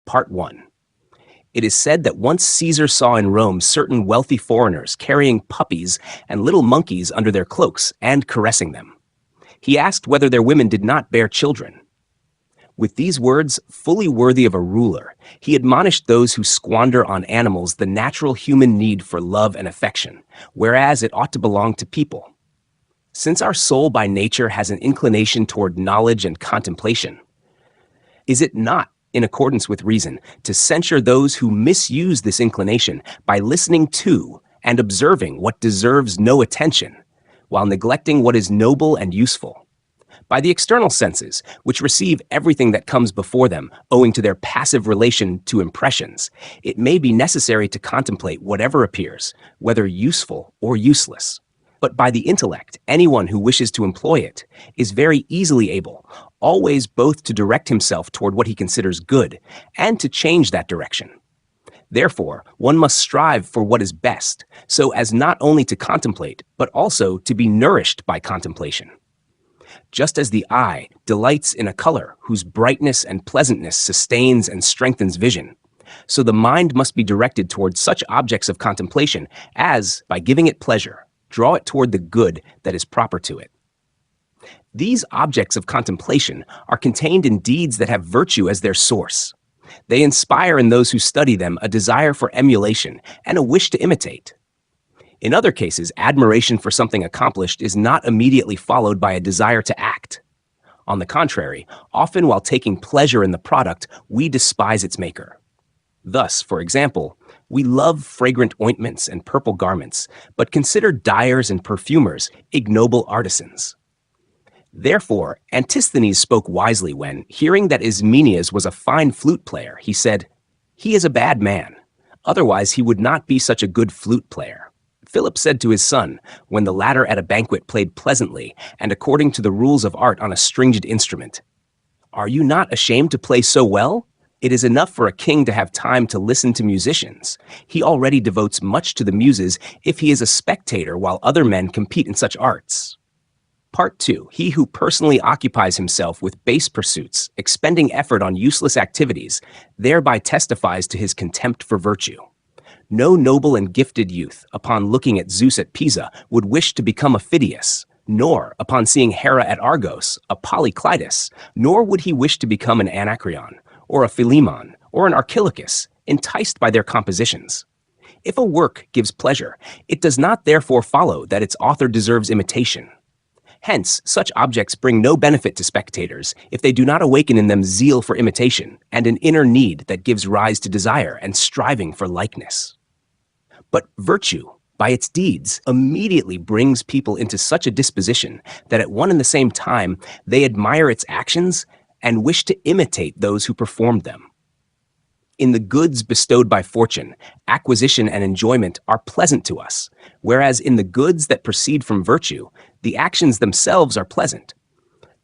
Part 1. It is said that once Caesar saw in Rome certain wealthy foreigners carrying puppies and little monkeys under their cloaks and caressing them. He asked whether their women did not bear children. With these words, fully worthy of a ruler, he admonished those who squander on animals the natural human need for love and affection, whereas it ought to belong to people. Since our soul by nature has an inclination toward knowledge and contemplation, is it not in accordance with reason to censure those who misuse this inclination by listening to and observing what deserves no attention, while neglecting what is noble and useful? By the external senses, which receive everything that comes before them owing to their passive relation to impressions, it may be necessary to contemplate whatever appears, whether useful or useless. But by the intellect, anyone who wishes to employ it is very easily able, always both to direct himself toward what he considers good and to change that direction. Therefore, one must strive for what is best, so as not only to contemplate, but also to be nourished by contemplation. Just as the eye delights in a color whose brightness and pleasantness sustains and strengthens vision, so the mind must be directed toward such objects of contemplation as, by giving it pleasure, draw it toward the good that is proper to it. These objects of contemplation are contained in deeds that have virtue as their source. They inspire in those who study them a desire for emulation and a wish to imitate. In other cases, admiration for something accomplished is not immediately followed by a desire to act. On the contrary, often while taking pleasure in the product, we despise its maker. Thus, for example, we love fragrant ointments and purple garments, but consider dyers and perfumers ignoble artisans. Therefore, Antisthenes spoke wisely when, hearing that Ismenias was a fine flute player, he said, "He is a bad man. Otherwise he would not be such a good flute player." Philip said to his son, when the latter at a banquet played pleasantly and according to the rules of art on a stringed instrument, "Are you not ashamed to play so well? It is enough for a king to have time to listen to musicians. He already devotes much to the muses if he is a spectator while other men compete in such arts." Part 2. He who personally occupies himself with base pursuits, expending effort on useless activities, thereby testifies to his contempt for virtue. No noble and gifted youth, upon looking at Zeus at Pisa, would wish to become a Phidias, nor, upon seeing Hera at Argos, a Polyclitus, nor would he wish to become an Anacreon, or a Philemon, or an Archilochus, enticed by their compositions. If a work gives pleasure, it does not therefore follow that its author deserves imitation. Hence, such objects bring no benefit to spectators if they do not awaken in them zeal for imitation and an inner need that gives rise to desire and striving for likeness. But virtue, by its deeds, immediately brings people into such a disposition that at one and the same time they admire its actions and wish to imitate those who performed them. In the goods bestowed by fortune, acquisition and enjoyment are pleasant to us, whereas in the goods that proceed from virtue, the actions themselves are pleasant.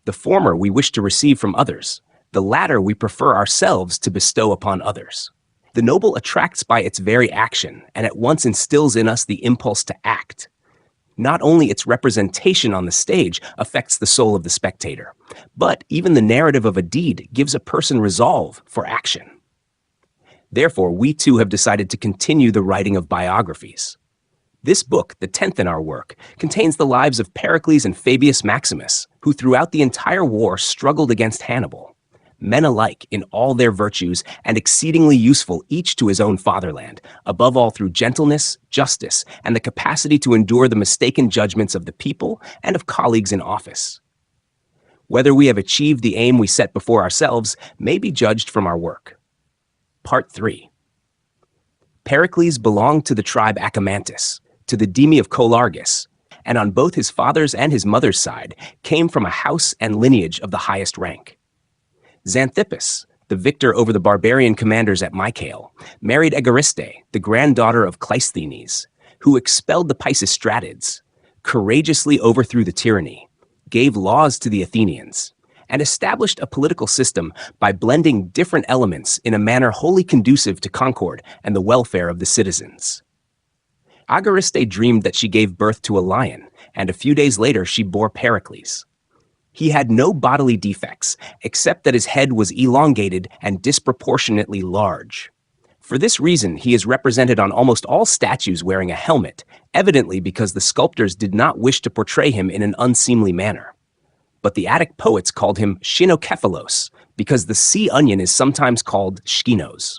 The former we wish to receive from others, the latter we prefer ourselves to bestow upon others. The noble attracts by its very action and at once instills in us the impulse to act. Not only its representation on the stage affects the soul of the spectator, but even the narrative of a deed gives a person resolve for action. Therefore, we too have decided to continue the writing of biographies. This book, the 10th in our work, contains the lives of Pericles and Fabius Maximus, who throughout the entire war struggled against Hannibal. Men alike in all their virtues and exceedingly useful each to his own fatherland, above all through gentleness, justice, and the capacity to endure the mistaken judgments of the people and of colleagues in office. Whether we have achieved the aim we set before ourselves may be judged from our work. Part 3. Pericles belonged to the tribe Achamantis, to the Demi of Colargus, and on both his father's and his mother's side came from a house and lineage of the highest rank. Xanthippus, the victor over the barbarian commanders at Mycale, married Agariste, the granddaughter of Cleisthenes, who expelled the Pisistratids, courageously overthrew the tyranny, gave laws to the Athenians, and established a political system by blending different elements in a manner wholly conducive to concord and the welfare of the citizens. Agariste dreamed that she gave birth to a lion, and a few days later she bore Pericles. He had no bodily defects, except that his head was elongated and disproportionately large. For this reason, he is represented on almost all statues wearing a helmet, evidently because the sculptors did not wish to portray him in an unseemly manner. But the Attic poets called him Shinokephalos, because the sea onion is sometimes called Skinos.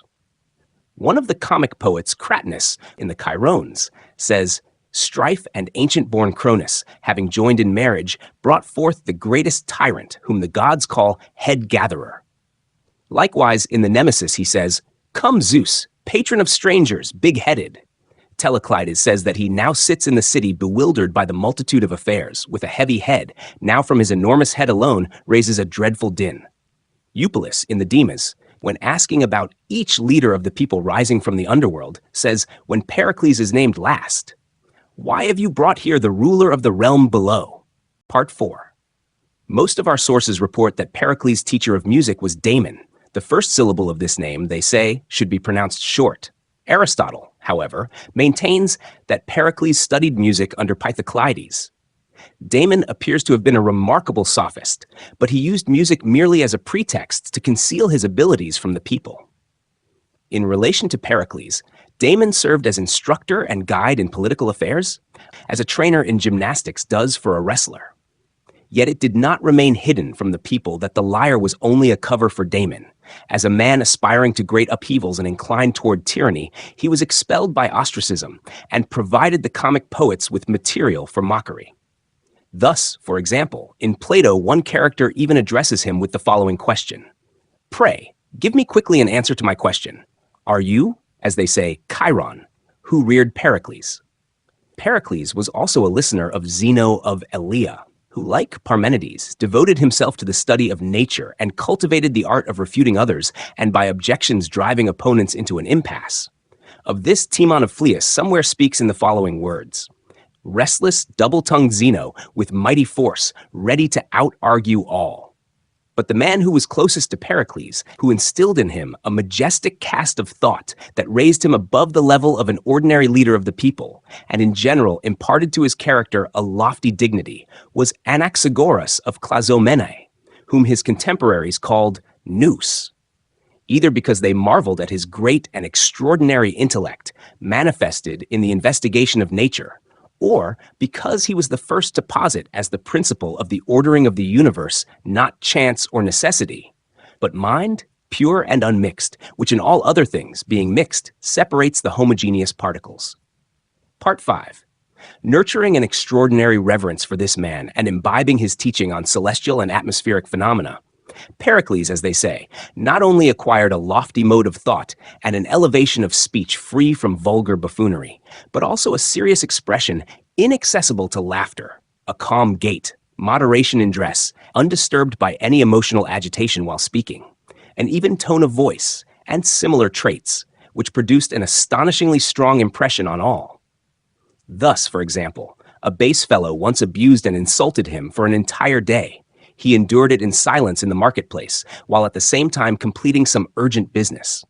One of the comic poets, Cratinus, in the Chirones, says, "Strife and ancient-born Cronus, having joined in marriage, brought forth the greatest tyrant, whom the gods call head-gatherer." Likewise, in the Nemesis, he says, "Come, Zeus, patron of strangers, big-headed." Teleclides says that he now sits in the city bewildered by the multitude of affairs, with a heavy head, now from his enormous head alone raises a dreadful din. Eupolis, in the Demas, when asking about each leader of the people rising from the underworld, says, when Pericles is named last, "Why have you brought here the ruler of the realm below?" Part 4. Most of our sources report that Pericles' teacher of music was Damon. The first syllable of this name, they say, should be pronounced short. Aristotle, however, maintains that Pericles studied music under Pythoclides. Damon appears to have been a remarkable sophist, but he used music merely as a pretext to conceal his abilities from the people. In relation to Pericles, Damon served as instructor and guide in political affairs, as a trainer in gymnastics does for a wrestler. Yet it did not remain hidden from the people that the lyre was only a cover for Damon. As a man aspiring to great upheavals and inclined toward tyranny, he was expelled by ostracism and provided the comic poets with material for mockery. Thus, for example, in Plato, one character even addresses him with the following question: "Pray, give me quickly an answer to my question. Are you, as they say, Chiron, who reared Pericles?" Pericles was also a listener of Zeno of Elea, who, like Parmenides, devoted himself to the study of nature and cultivated the art of refuting others and by objections driving opponents into an impasse. Of this, Timon of Phlius somewhere speaks in the following words: "Restless, double-tongued Zeno, with mighty force, ready to out-argue all." But the man who was closest to Pericles, who instilled in him a majestic cast of thought that raised him above the level of an ordinary leader of the people, and in general imparted to his character a lofty dignity, was Anaxagoras of Clazomene, whom his contemporaries called Nous, either because they marveled at his great and extraordinary intellect manifested in the investigation of nature, or because he was the first to posit as the principle of the ordering of the universe not chance or necessity, but mind, pure and unmixed, which in all other things, being mixed, separates the homogeneous particles. Part 5. Nurturing an extraordinary reverence for this man and imbibing his teaching on celestial and atmospheric phenomena, Pericles, as they say, not only acquired a lofty mode of thought and an elevation of speech free from vulgar buffoonery, but also a serious expression inaccessible to laughter, a calm gait, moderation in dress, undisturbed by any emotional agitation while speaking, an even tone of voice, and similar traits, which produced an astonishingly strong impression on all. Thus, for example, a base fellow once abused and insulted him for an entire day. He endured it in silence in the marketplace, while at the same time completing some urgent business.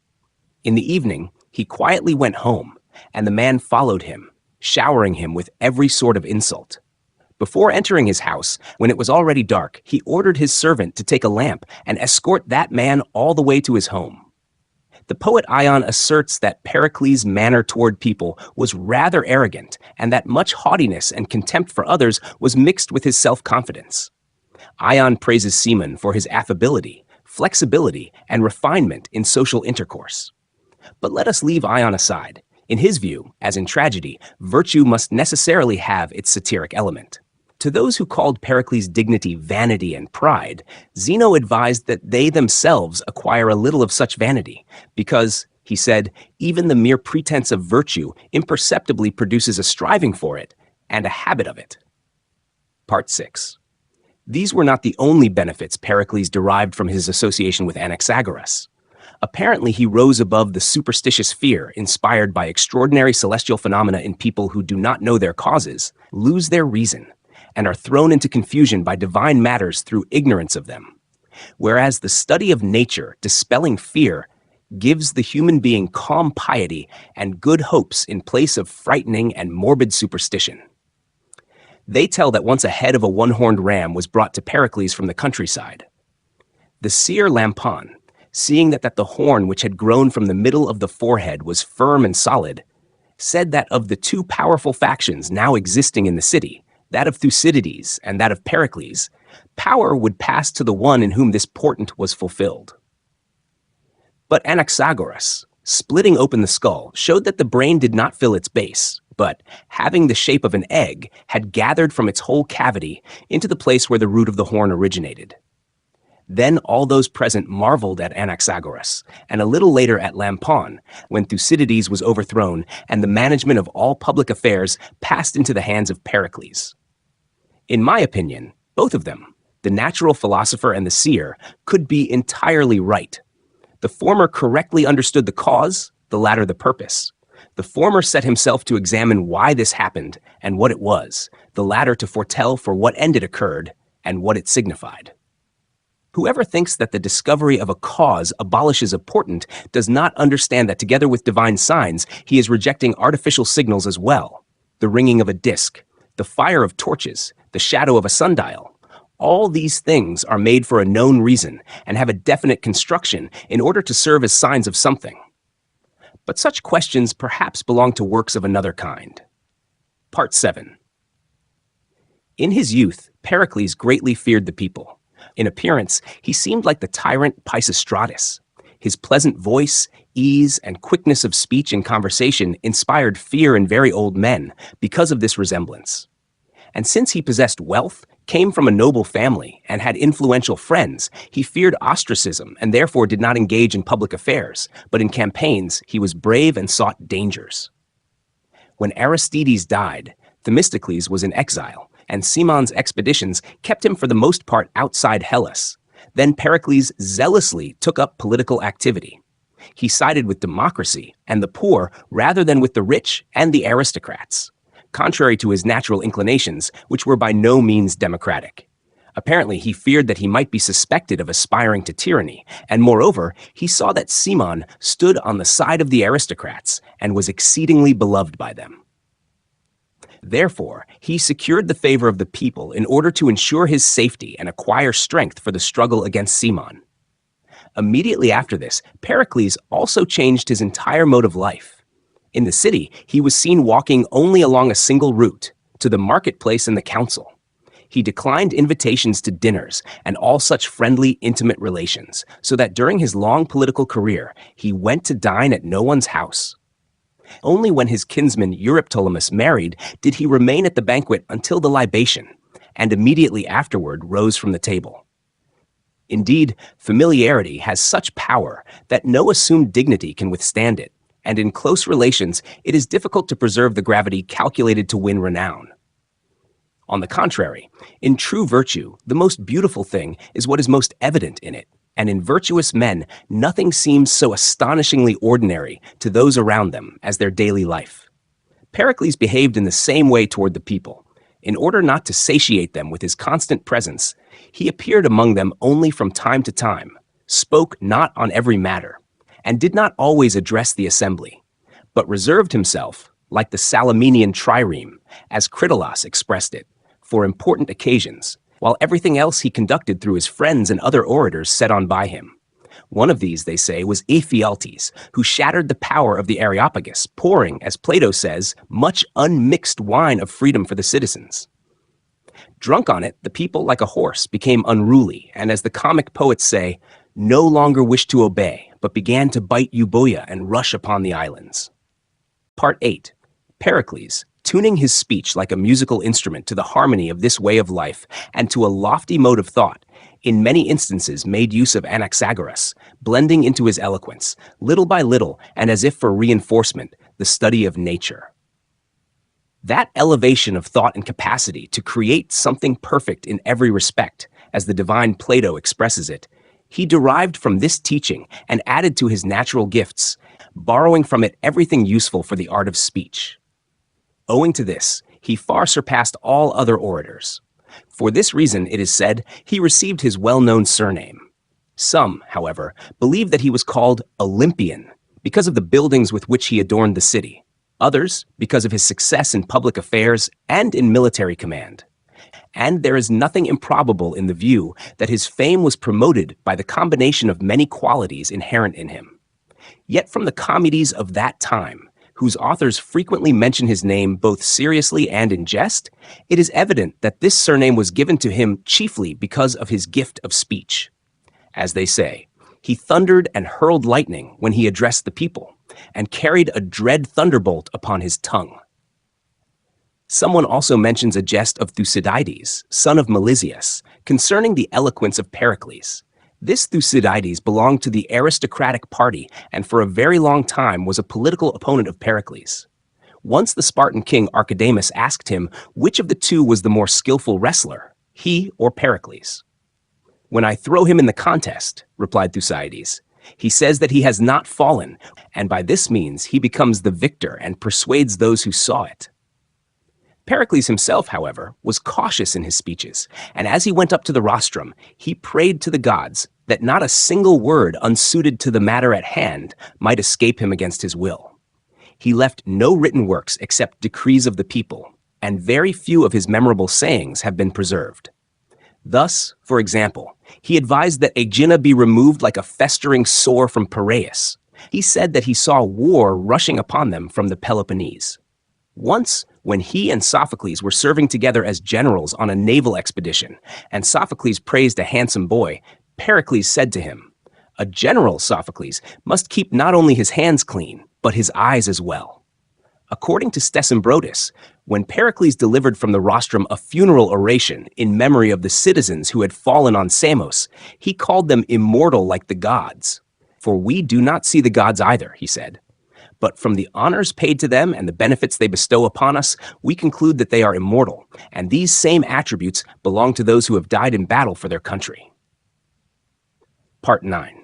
In the evening, he quietly went home, and the man followed him, showering him with every sort of insult. Before entering his house, when it was already dark, he ordered his servant to take a lamp and escort that man all the way to his home. The poet Ion asserts that Pericles' manner toward people was rather arrogant, and that much haughtiness and contempt for others was mixed with his self-confidence. Ion praises Cimon for his affability, flexibility, and refinement in social intercourse. But let us leave Ion aside. In his view, as in tragedy, virtue must necessarily have its satiric element. To those who called Pericles' dignity vanity and pride, Zeno advised that they themselves acquire a little of such vanity, because, he said, even the mere pretense of virtue imperceptibly produces a striving for it and a habit of it. Part 6. These were not the only benefits Pericles derived from his association with Anaxagoras. Apparently, he rose above the superstitious fear inspired by extraordinary celestial phenomena in people who do not know their causes, lose their reason, and are thrown into confusion by divine matters through ignorance of them. Whereas the study of nature, dispelling fear, gives the human being calm piety and good hopes in place of frightening and morbid superstition. They tell that once a head of a one-horned ram was brought to Pericles from the countryside. The seer Lampon, seeing that the horn which had grown from the middle of the forehead was firm and solid, said that of the two powerful factions now existing in the city, that of Thucydides and that of Pericles, power would pass to the one in whom this portent was fulfilled. But Anaxagoras, splitting open the skull, showed that the brain did not fill its base, but, having the shape of an egg, had gathered from its whole cavity into the place where the root of the horn originated. Then all those present marveled at Anaxagoras, and a little later at Lampon, when Thucydides was overthrown and the management of all public affairs passed into the hands of Pericles. In my opinion, both of them, the natural philosopher and the seer, could be entirely right. The former correctly understood the cause, the latter the purpose. The former set himself to examine why this happened and what it was, the latter to foretell for what end it occurred and what it signified. Whoever thinks that the discovery of a cause abolishes a portent does not understand that together with divine signs, he is rejecting artificial signals as well. The ringing of a disc, the fire of torches, the shadow of a sundial. All these things are made for a known reason and have a definite construction in order to serve as signs of something. But such questions perhaps belong to works of another kind. Part 7. In his youth, Pericles greatly feared the people. In appearance, he seemed like the tyrant Pisistratus. His pleasant voice, ease, and quickness of speech and conversation inspired fear in very old men because of this resemblance. And since he possessed wealth, came from a noble family, and had influential friends, he feared ostracism and therefore did not engage in public affairs, but in campaigns he was brave and sought dangers. When Aristides died, Themistocles was in exile, and Simon's expeditions kept him for the most part outside Hellas. Then Pericles zealously took up political activity. He sided with democracy and the poor rather than with the rich and the aristocrats, contrary to his natural inclinations, which were by no means democratic. Apparently, he feared that he might be suspected of aspiring to tyranny, and moreover, he saw that Simon stood on the side of the aristocrats and was exceedingly beloved by them. Therefore, he secured the favor of the people in order to ensure his safety and acquire strength for the struggle against Simon. Immediately after this, Pericles also changed his entire mode of life. In the city, he was seen walking only along a single route, to the marketplace and the council. He declined invitations to dinners and all such friendly, intimate relations, so that during his long political career, he went to dine at no one's house. Only when his kinsman Euryptolemus married did he remain at the banquet until the libation, and immediately afterward rose from the table. Indeed, familiarity has such power that no assumed dignity can withstand it, and in close relations it is difficult to preserve the gravity calculated to win renown. On the contrary, in true virtue, the most beautiful thing is what is most evident in it, and in virtuous men, nothing seems so astonishingly ordinary to those around them as their daily life. Pericles behaved in the same way toward the people. In order not to satiate them with his constant presence, he appeared among them only from time to time, spoke not on every matter, and did not always address the assembly, but reserved himself, like the Salaminian trireme, as Critolaus expressed it, for important occasions, while everything else he conducted through his friends and other orators set on by him. One of these, they say, was Ephialtes, who shattered the power of the Areopagus, pouring, as Plato says, much unmixed wine of freedom for the citizens. Drunk on it, the people, like a horse, became unruly, and as the comic poets say, no longer wished to obey, but began to bite Euboea and rush upon the islands. Part 8. Pericles, tuning his speech like a musical instrument to the harmony of this way of life and to a lofty mode of thought, in many instances made use of Anaxagoras, blending into his eloquence, little by little and as if for reinforcement, the study of nature. That elevation of thought and capacity to create something perfect in every respect, as the divine Plato expresses it, he derived from this teaching and added to his natural gifts, borrowing from it everything useful for the art of speech. Owing to this, he far surpassed all other orators. For this reason, it is said, he received his well-known surname. Some, however, believe that he was called Olympian because of the buildings with which he adorned the city. others because of his success in public affairs and in military command. And there is nothing improbable in the view that his fame was promoted by the combination of many qualities inherent in him. Yet from the comedies of that time, whose authors frequently mention his name both seriously and in jest, it is evident that this surname was given to him chiefly because of his gift of speech. As they say, he thundered and hurled lightning when he addressed the people, and carried a dread thunderbolt upon his tongue. Someone also mentions a jest of Thucydides, son of Melesias, concerning the eloquence of Pericles. This Thucydides belonged to the aristocratic party and for a very long time was a political opponent of Pericles. Once the Spartan king Archidamus asked him which of the two was the more skillful wrestler, he or Pericles. "When I throw him in the contest," replied Thucydides, "he says that he has not fallen, and by this means he becomes the victor and persuades those who saw it." Pericles himself, however, was cautious in his speeches, and as he went up to the rostrum, he prayed to the gods that not a single word unsuited to the matter at hand might escape him against his will. He left no written works except decrees of the people, and very few of his memorable sayings have been preserved. Thus, for example, he advised that Aegina be removed like a festering sore from Piraeus. He said that he saw war rushing upon them from the Peloponnese. Once, when he and Sophocles were serving together as generals on a naval expedition, and Sophocles praised a handsome boy, Pericles said to him, "A general, Sophocles, must keep not only his hands clean, but his eyes as well." According to Stesimbrotus, when Pericles delivered from the rostrum a funeral oration in memory of the citizens who had fallen on Samos, he called them immortal like the gods. "For we do not see the gods either," he said. "But from the honors paid to them and the benefits they bestow upon us, we conclude that they are immortal, and these same attributes belong to those who have died in battle for their country." Part 9.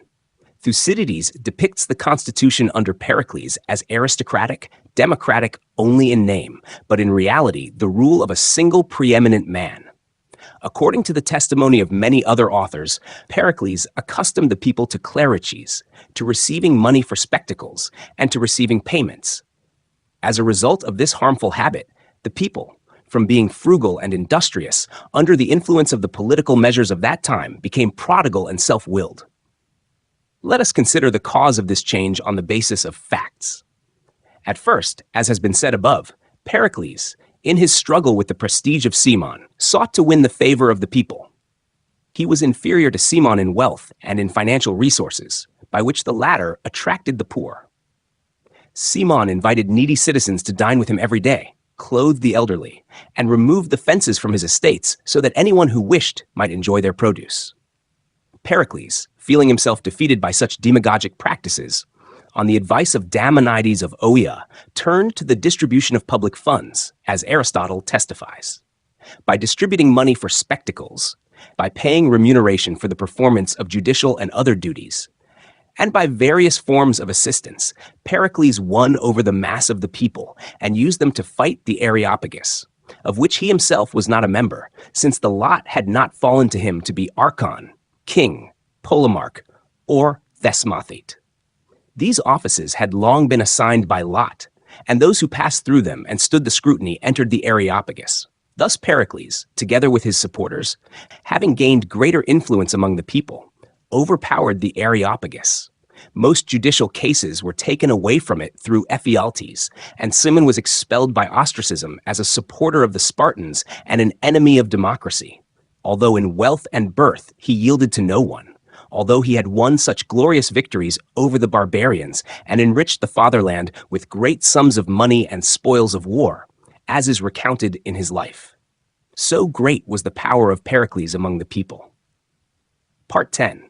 Thucydides depicts the constitution under Pericles as aristocratic, democratic only in name, but in reality the rule of a single preeminent man. According to the testimony of many other authors, Pericles accustomed the people to cleriches, to receiving money for spectacles, and to receiving payments. As a result of this harmful habit, the people, from being frugal and industrious, under the influence of the political measures of that time, became prodigal and self-willed. Let us consider the cause of this change on the basis of facts. At first, as has been said above, Pericles, in his struggle with the prestige of Cimon, sought to win the favor of the people. He was inferior to Cimon in wealth and in financial resources, by which the latter attracted the poor. Cimon invited needy citizens to dine with him every day, clothed the elderly, and removed the fences from his estates so that anyone who wished might enjoy their produce. Pericles, feeling himself defeated by such demagogic practices, on the advice of Damonides of Oea, turned to the distribution of public funds, as Aristotle testifies. By distributing money for spectacles, by paying remuneration for the performance of judicial and other duties, and by various forms of assistance, Pericles won over the mass of the people and used them to fight the Areopagus, of which he himself was not a member, since the lot had not fallen to him to be archon, king, polemarch, or thesmothete. These offices had long been assigned by lot, and those who passed through them and stood the scrutiny entered the Areopagus. Thus Pericles, together with his supporters, having gained greater influence among the people, overpowered the Areopagus. Most judicial cases were taken away from it through Ephialtes, and Cimon was expelled by ostracism as a supporter of the Spartans and an enemy of democracy. Although in wealth and birth he yielded to no one, although he had won such glorious victories over the barbarians and enriched the fatherland with great sums of money and spoils of war, as is recounted in his life. So great was the power of Pericles among the people. Part 10.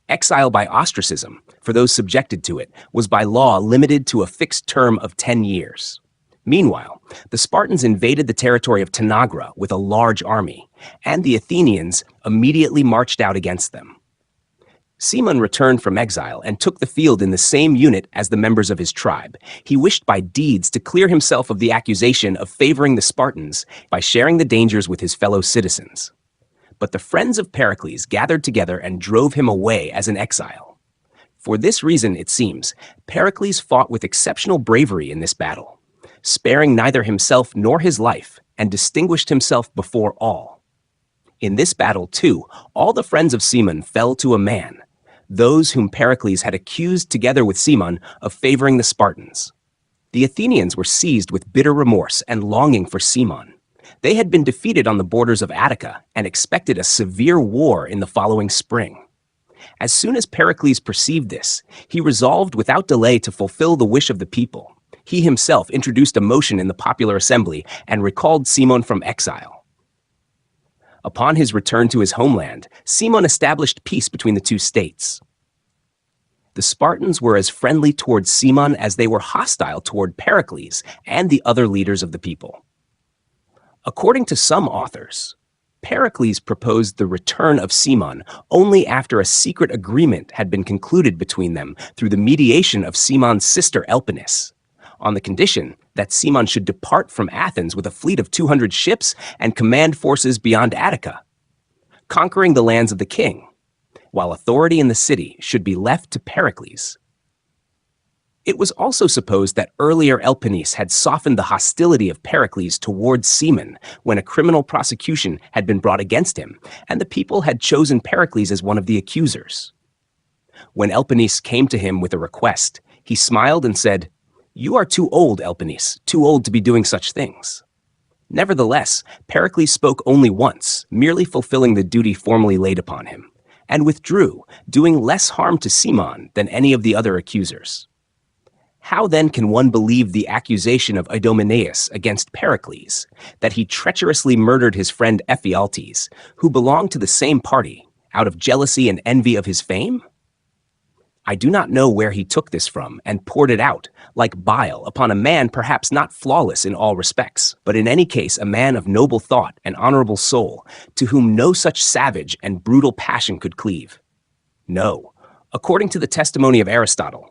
Exile by ostracism, for those subjected to it, was by law limited to a fixed term of 10 years. Meanwhile, the Spartans invaded the territory of Tanagra with a large army, and the Athenians immediately marched out against them. Cimon returned from exile and took the field in the same unit as the members of his tribe. He wished by deeds to clear himself of the accusation of favoring the Spartans by sharing the dangers with his fellow citizens. But the friends of Pericles gathered together and drove him away as an exile. For this reason, it seems, Pericles fought with exceptional bravery in this battle. sparing neither himself nor his life, and distinguished himself before all. In this battle, too, all the friends of Cimon fell to a man, those whom Pericles had accused together with Cimon of favoring the Spartans. The Athenians were seized with bitter remorse and longing for Cimon. They had been defeated on the borders of Attica and expected a severe war in the following spring. As soon as Pericles perceived this, he resolved without delay to fulfill the wish of the people. He himself introduced a motion in the popular assembly and recalled Cimon from exile. Upon his return to his homeland, Cimon established peace between the two states. The Spartans were as friendly towards Cimon as they were hostile toward Pericles and the other leaders of the people. According to some authors, Pericles proposed the return of Cimon only after a secret agreement had been concluded between them through the mediation of Cimon's sister Elpis, on the condition that Cimon should depart from Athens with a fleet of 200 ships and command forces beyond Attica, conquering the lands of the king, while authority in the city should be left to Pericles. It was also supposed that earlier Elpis had softened the hostility of Pericles towards Cimon when a criminal prosecution had been brought against him, and the people had chosen Pericles as one of the accusers. When Elpis came to him with a request, he smiled and said, "You are too old, Elpis, too old to be doing such things." Nevertheless, Pericles spoke only once, merely fulfilling the duty formally laid upon him, and withdrew, doing less harm to Cimon than any of the other accusers. How then can one believe the accusation of Idomeneus against Pericles, that he treacherously murdered his friend Ephialtes, who belonged to the same party, out of jealousy and envy of his fame? I do not know where he took this from and poured it out, like bile, upon a man perhaps not flawless in all respects, but in any case a man of noble thought and honorable soul, to whom no such savage and brutal passion could cleave. No, according to the testimony of Aristotle,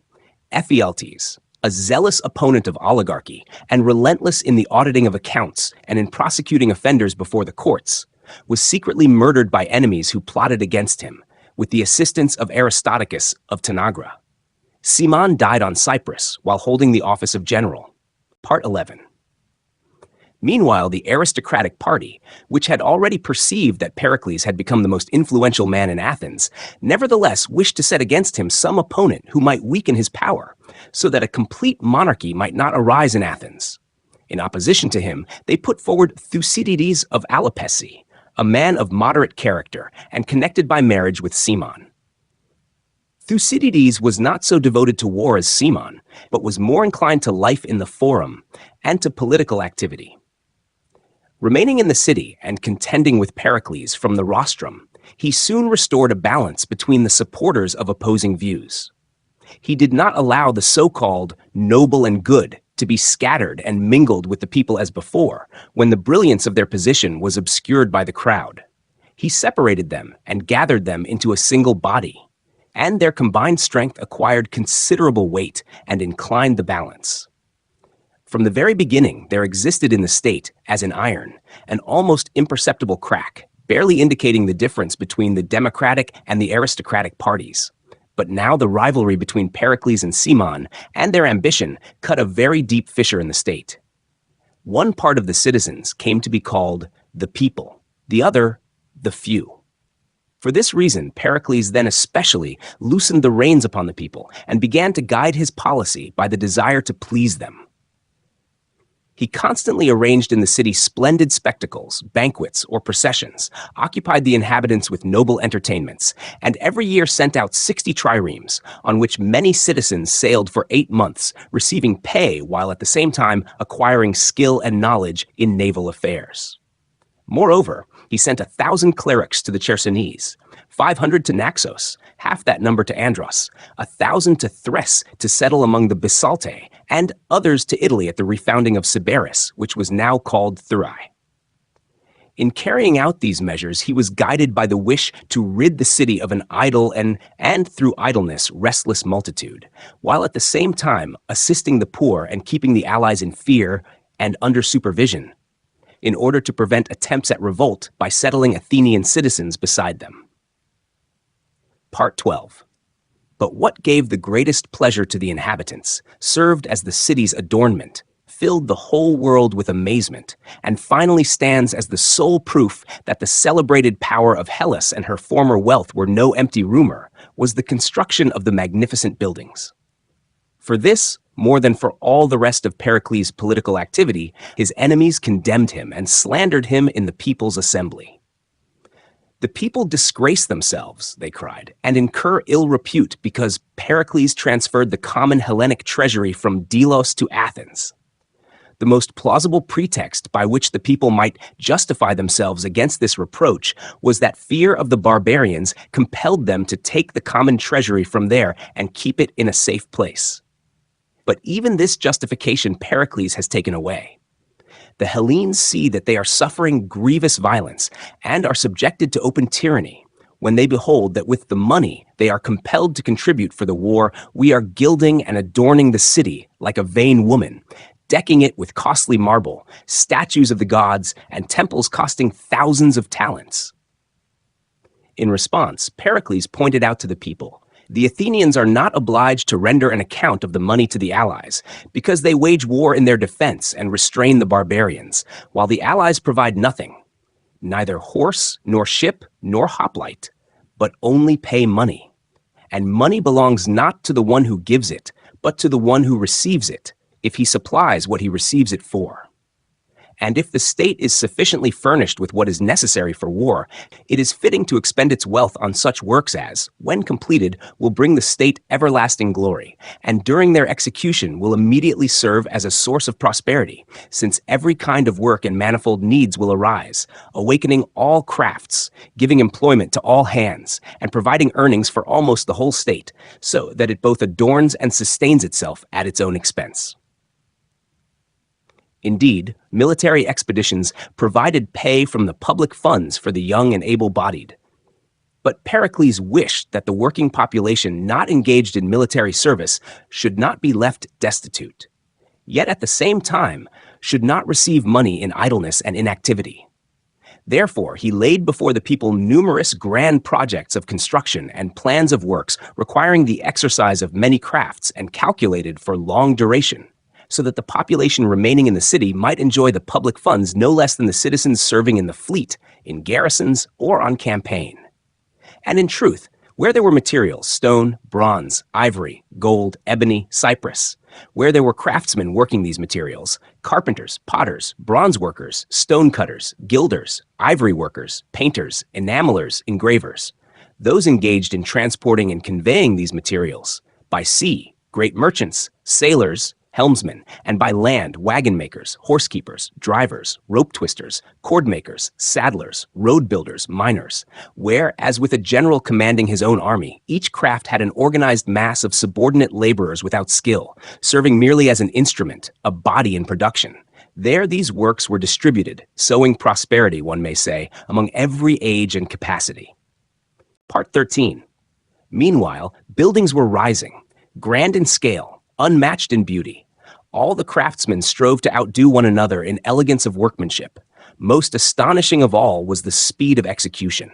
Ephialtes, a zealous opponent of oligarchy and relentless in the auditing of accounts and in prosecuting offenders before the courts, was secretly murdered by enemies who plotted against him, with the assistance of Aristodicus of Tanagra. Cimon died on Cyprus while holding the office of general. Part 11. Meanwhile, the aristocratic party, which had already perceived that Pericles had become the most influential man in Athens, nevertheless wished to set against him some opponent who might weaken his power, so that a complete monarchy might not arise in Athens. In opposition to him, they put forward Thucydides of Alopece, a man of moderate character and connected by marriage with Cimon. Thucydides was not so devoted to war as Cimon, but was more inclined to life in the forum and to political activity. Remaining in the city and contending with Pericles from the rostrum, he soon restored a balance between the supporters of opposing views. He did not allow the so-called noble and good to be scattered and mingled with the people as before, when the brilliance of their position was obscured by the crowd. He separated them and gathered them into a single body, and their combined strength acquired considerable weight and inclined the balance. From the very beginning, there existed in the state, as in iron, an almost imperceptible crack, barely indicating the difference between the democratic and the aristocratic parties. But now the rivalry between Pericles and Cimon and their ambition cut a very deep fissure in the state. One part of the citizens came to be called the people, the other, the few. For this reason, Pericles then especially loosened the reins upon the people and began to guide his policy by the desire to please them. He constantly arranged in the city splendid spectacles, banquets, or processions, occupied the inhabitants with noble entertainments, and every year sent out 60 triremes, on which many citizens sailed for 8 months, receiving pay while at the same time acquiring skill and knowledge in naval affairs. Moreover, he sent 1,000 clerics to the Chersonese, 500 to Naxos, half that number to Andros, 1,000 to Thrace to settle among the Bisaltae, and others to Italy at the refounding of Sybaris, which was now called Thurii. In carrying out these measures, he was guided by the wish to rid the city of an idle and through idleness, restless multitude, while at the same time assisting the poor and keeping the allies in fear and under supervision, in order to prevent attempts at revolt by settling Athenian citizens beside them. Part 12. But what gave the greatest pleasure to the inhabitants, served as the city's adornment, filled the whole world with amazement, and finally stands as the sole proof that the celebrated power of Hellas and her former wealth were no empty rumor, was the construction of the magnificent buildings. For this, more than for all the rest of Pericles' political activity, his enemies condemned him and slandered him in the people's assembly. The people disgrace themselves, they cried, and incur ill repute because Pericles transferred the common Hellenic treasury from Delos to Athens. The most plausible pretext by which the people might justify themselves against this reproach was that fear of the barbarians compelled them to take the common treasury from there and keep it in a safe place. But even this justification Pericles has taken away. The Hellenes see that they are suffering grievous violence and are subjected to open tyranny when they behold that with the money they are compelled to contribute for the war, we are gilding and adorning the city like a vain woman, decking it with costly marble, statues of the gods, and temples costing thousands of talents. In response, Pericles pointed out to the people, the Athenians are not obliged to render an account of the money to the allies, because they wage war in their defense and restrain the barbarians, while the allies provide nothing, neither horse, nor ship, nor hoplite, but only pay money. And money belongs not to the one who gives it, but to the one who receives it, if he supplies what he receives it for. And if the state is sufficiently furnished with what is necessary for war, it is fitting to expend its wealth on such works as, when completed, will bring the state everlasting glory, and during their execution will immediately serve as a source of prosperity, since every kind of work and manifold needs will arise, awakening all crafts, giving employment to all hands, and providing earnings for almost the whole state, so that it both adorns and sustains itself at its own expense. Indeed, military expeditions provided pay from the public funds for the young and able-bodied. But Pericles wished that the working population not engaged in military service should not be left destitute, yet at the same time should not receive money in idleness and inactivity. Therefore, he laid before the people numerous grand projects of construction and plans of works requiring the exercise of many crafts and calculated for long duration, so that the population remaining in the city might enjoy the public funds no less than the citizens serving in the fleet, in garrisons, or on campaign. And in truth, where there were materials, stone, bronze, ivory, gold, ebony, cypress, where there were craftsmen working these materials, carpenters, potters, bronze workers, stone cutters, gilders, ivory workers, painters, enamelers, engravers, those engaged in transporting and conveying these materials, by sea, great merchants, sailors, helmsmen, and by land, wagon makers, horse keepers, drivers, rope twisters, cord makers, saddlers, road builders, miners, where, as with a general commanding his own army, each craft had an organized mass of subordinate laborers without skill, serving merely as an instrument, a body in production. There these works were distributed, sowing prosperity, one may say, among every age and capacity. Part 13. Meanwhile, buildings were rising, grand in scale, unmatched in beauty. All the craftsmen strove to outdo one another in elegance of workmanship. Most astonishing of all was the speed of execution.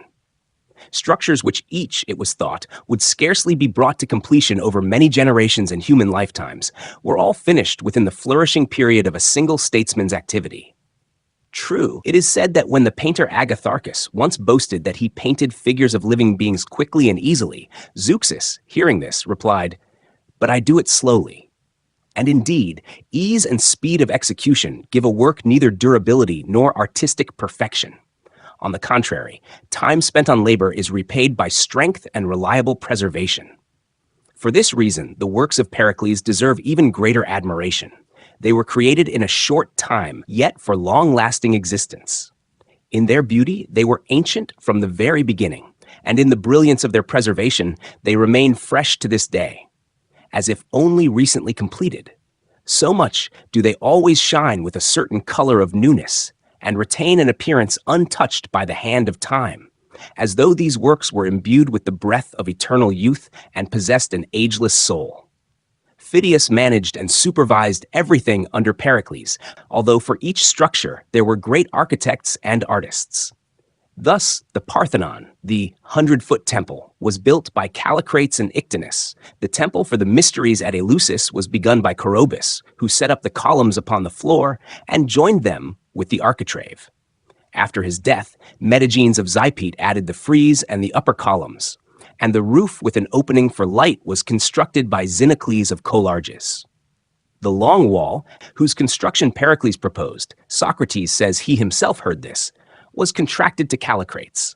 Structures which each, it was thought, would scarcely be brought to completion over many generations and human lifetimes, were all finished within the flourishing period of a single statesman's activity. True, it is said that when the painter Agatharchus once boasted that he painted figures of living beings quickly and easily, Zeuxis, hearing this, replied, "But I do it slowly." And indeed, ease and speed of execution give a work neither durability nor artistic perfection. On the contrary, time spent on labor is repaid by strength and reliable preservation. For this reason, the works of Pericles deserve even greater admiration. They were created in a short time, yet for long-lasting existence. In their beauty, they were ancient from the very beginning, and in the brilliance of their preservation, they remain fresh to this day, as if only recently completed. So much do they always shine with a certain color of newness, and retain an appearance untouched by the hand of time, as though these works were imbued with the breath of eternal youth and possessed an ageless soul. Phidias managed and supervised everything under Pericles, although for each structure there were great architects and artists. Thus, the Parthenon, the 100-foot temple, was built by Callicrates and Ictinus. The temple for the mysteries at Eleusis was begun by Coroebus, who set up the columns upon the floor and joined them with the architrave. After his death, Metagenes of Zypete added the frieze and the upper columns, and the roof with an opening for light was constructed by Xenocles of Colarges. The long wall, whose construction Pericles proposed, Socrates says he himself heard this, was contracted to Callicrates.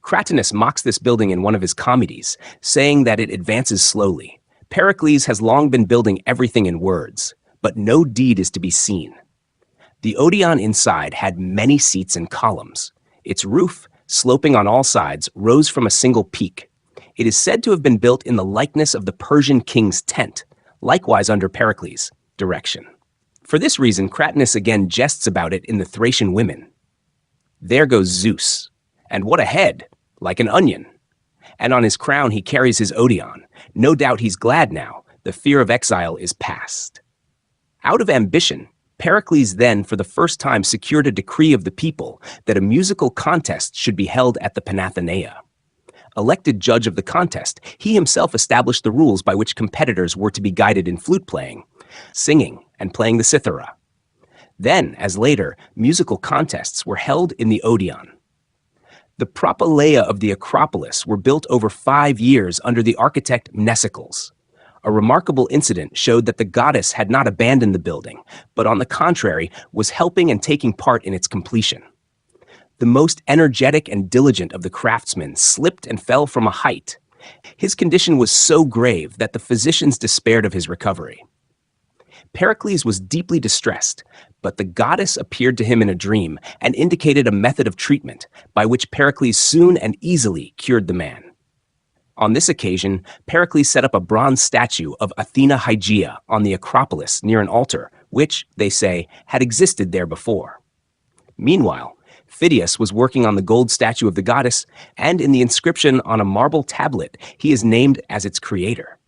Cratinus mocks this building in one of his comedies, saying that it advances slowly. Pericles has long been building everything in words, but no deed is to be seen. The Odeon inside had many seats and columns. Its roof, sloping on all sides, rose from a single peak. It is said to have been built in the likeness of the Persian king's tent, likewise under Pericles' direction. For this reason, Cratinus again jests about it in the Thracian Women. There goes Zeus, and what a head, like an onion. And on his crown he carries his Odeon. No doubt he's glad now, the fear of exile is past. Out of ambition, Pericles then for the first time secured a decree of the people that a musical contest should be held at the Panathenaea. Elected judge of the contest, he himself established the rules by which competitors were to be guided in flute playing, singing, and playing the cithara. Then, as later, musical contests were held in the Odeon. The propylaea of the Acropolis were built over 5 years under the architect Mnesicles. A remarkable incident showed that the goddess had not abandoned the building, but on the contrary, was helping and taking part in its completion. The most energetic and diligent of the craftsmen slipped and fell from a height. His condition was so grave that the physicians despaired of his recovery. Pericles was deeply distressed, but the goddess appeared to him in a dream and indicated a method of treatment by which Pericles soon and easily cured the man. On this occasion, Pericles set up a bronze statue of Athena Hygeia on the Acropolis near an altar, which, they say, had existed there before. Meanwhile, Phidias was working on the gold statue of the goddess, and in the inscription on a marble tablet, he is named as its creator.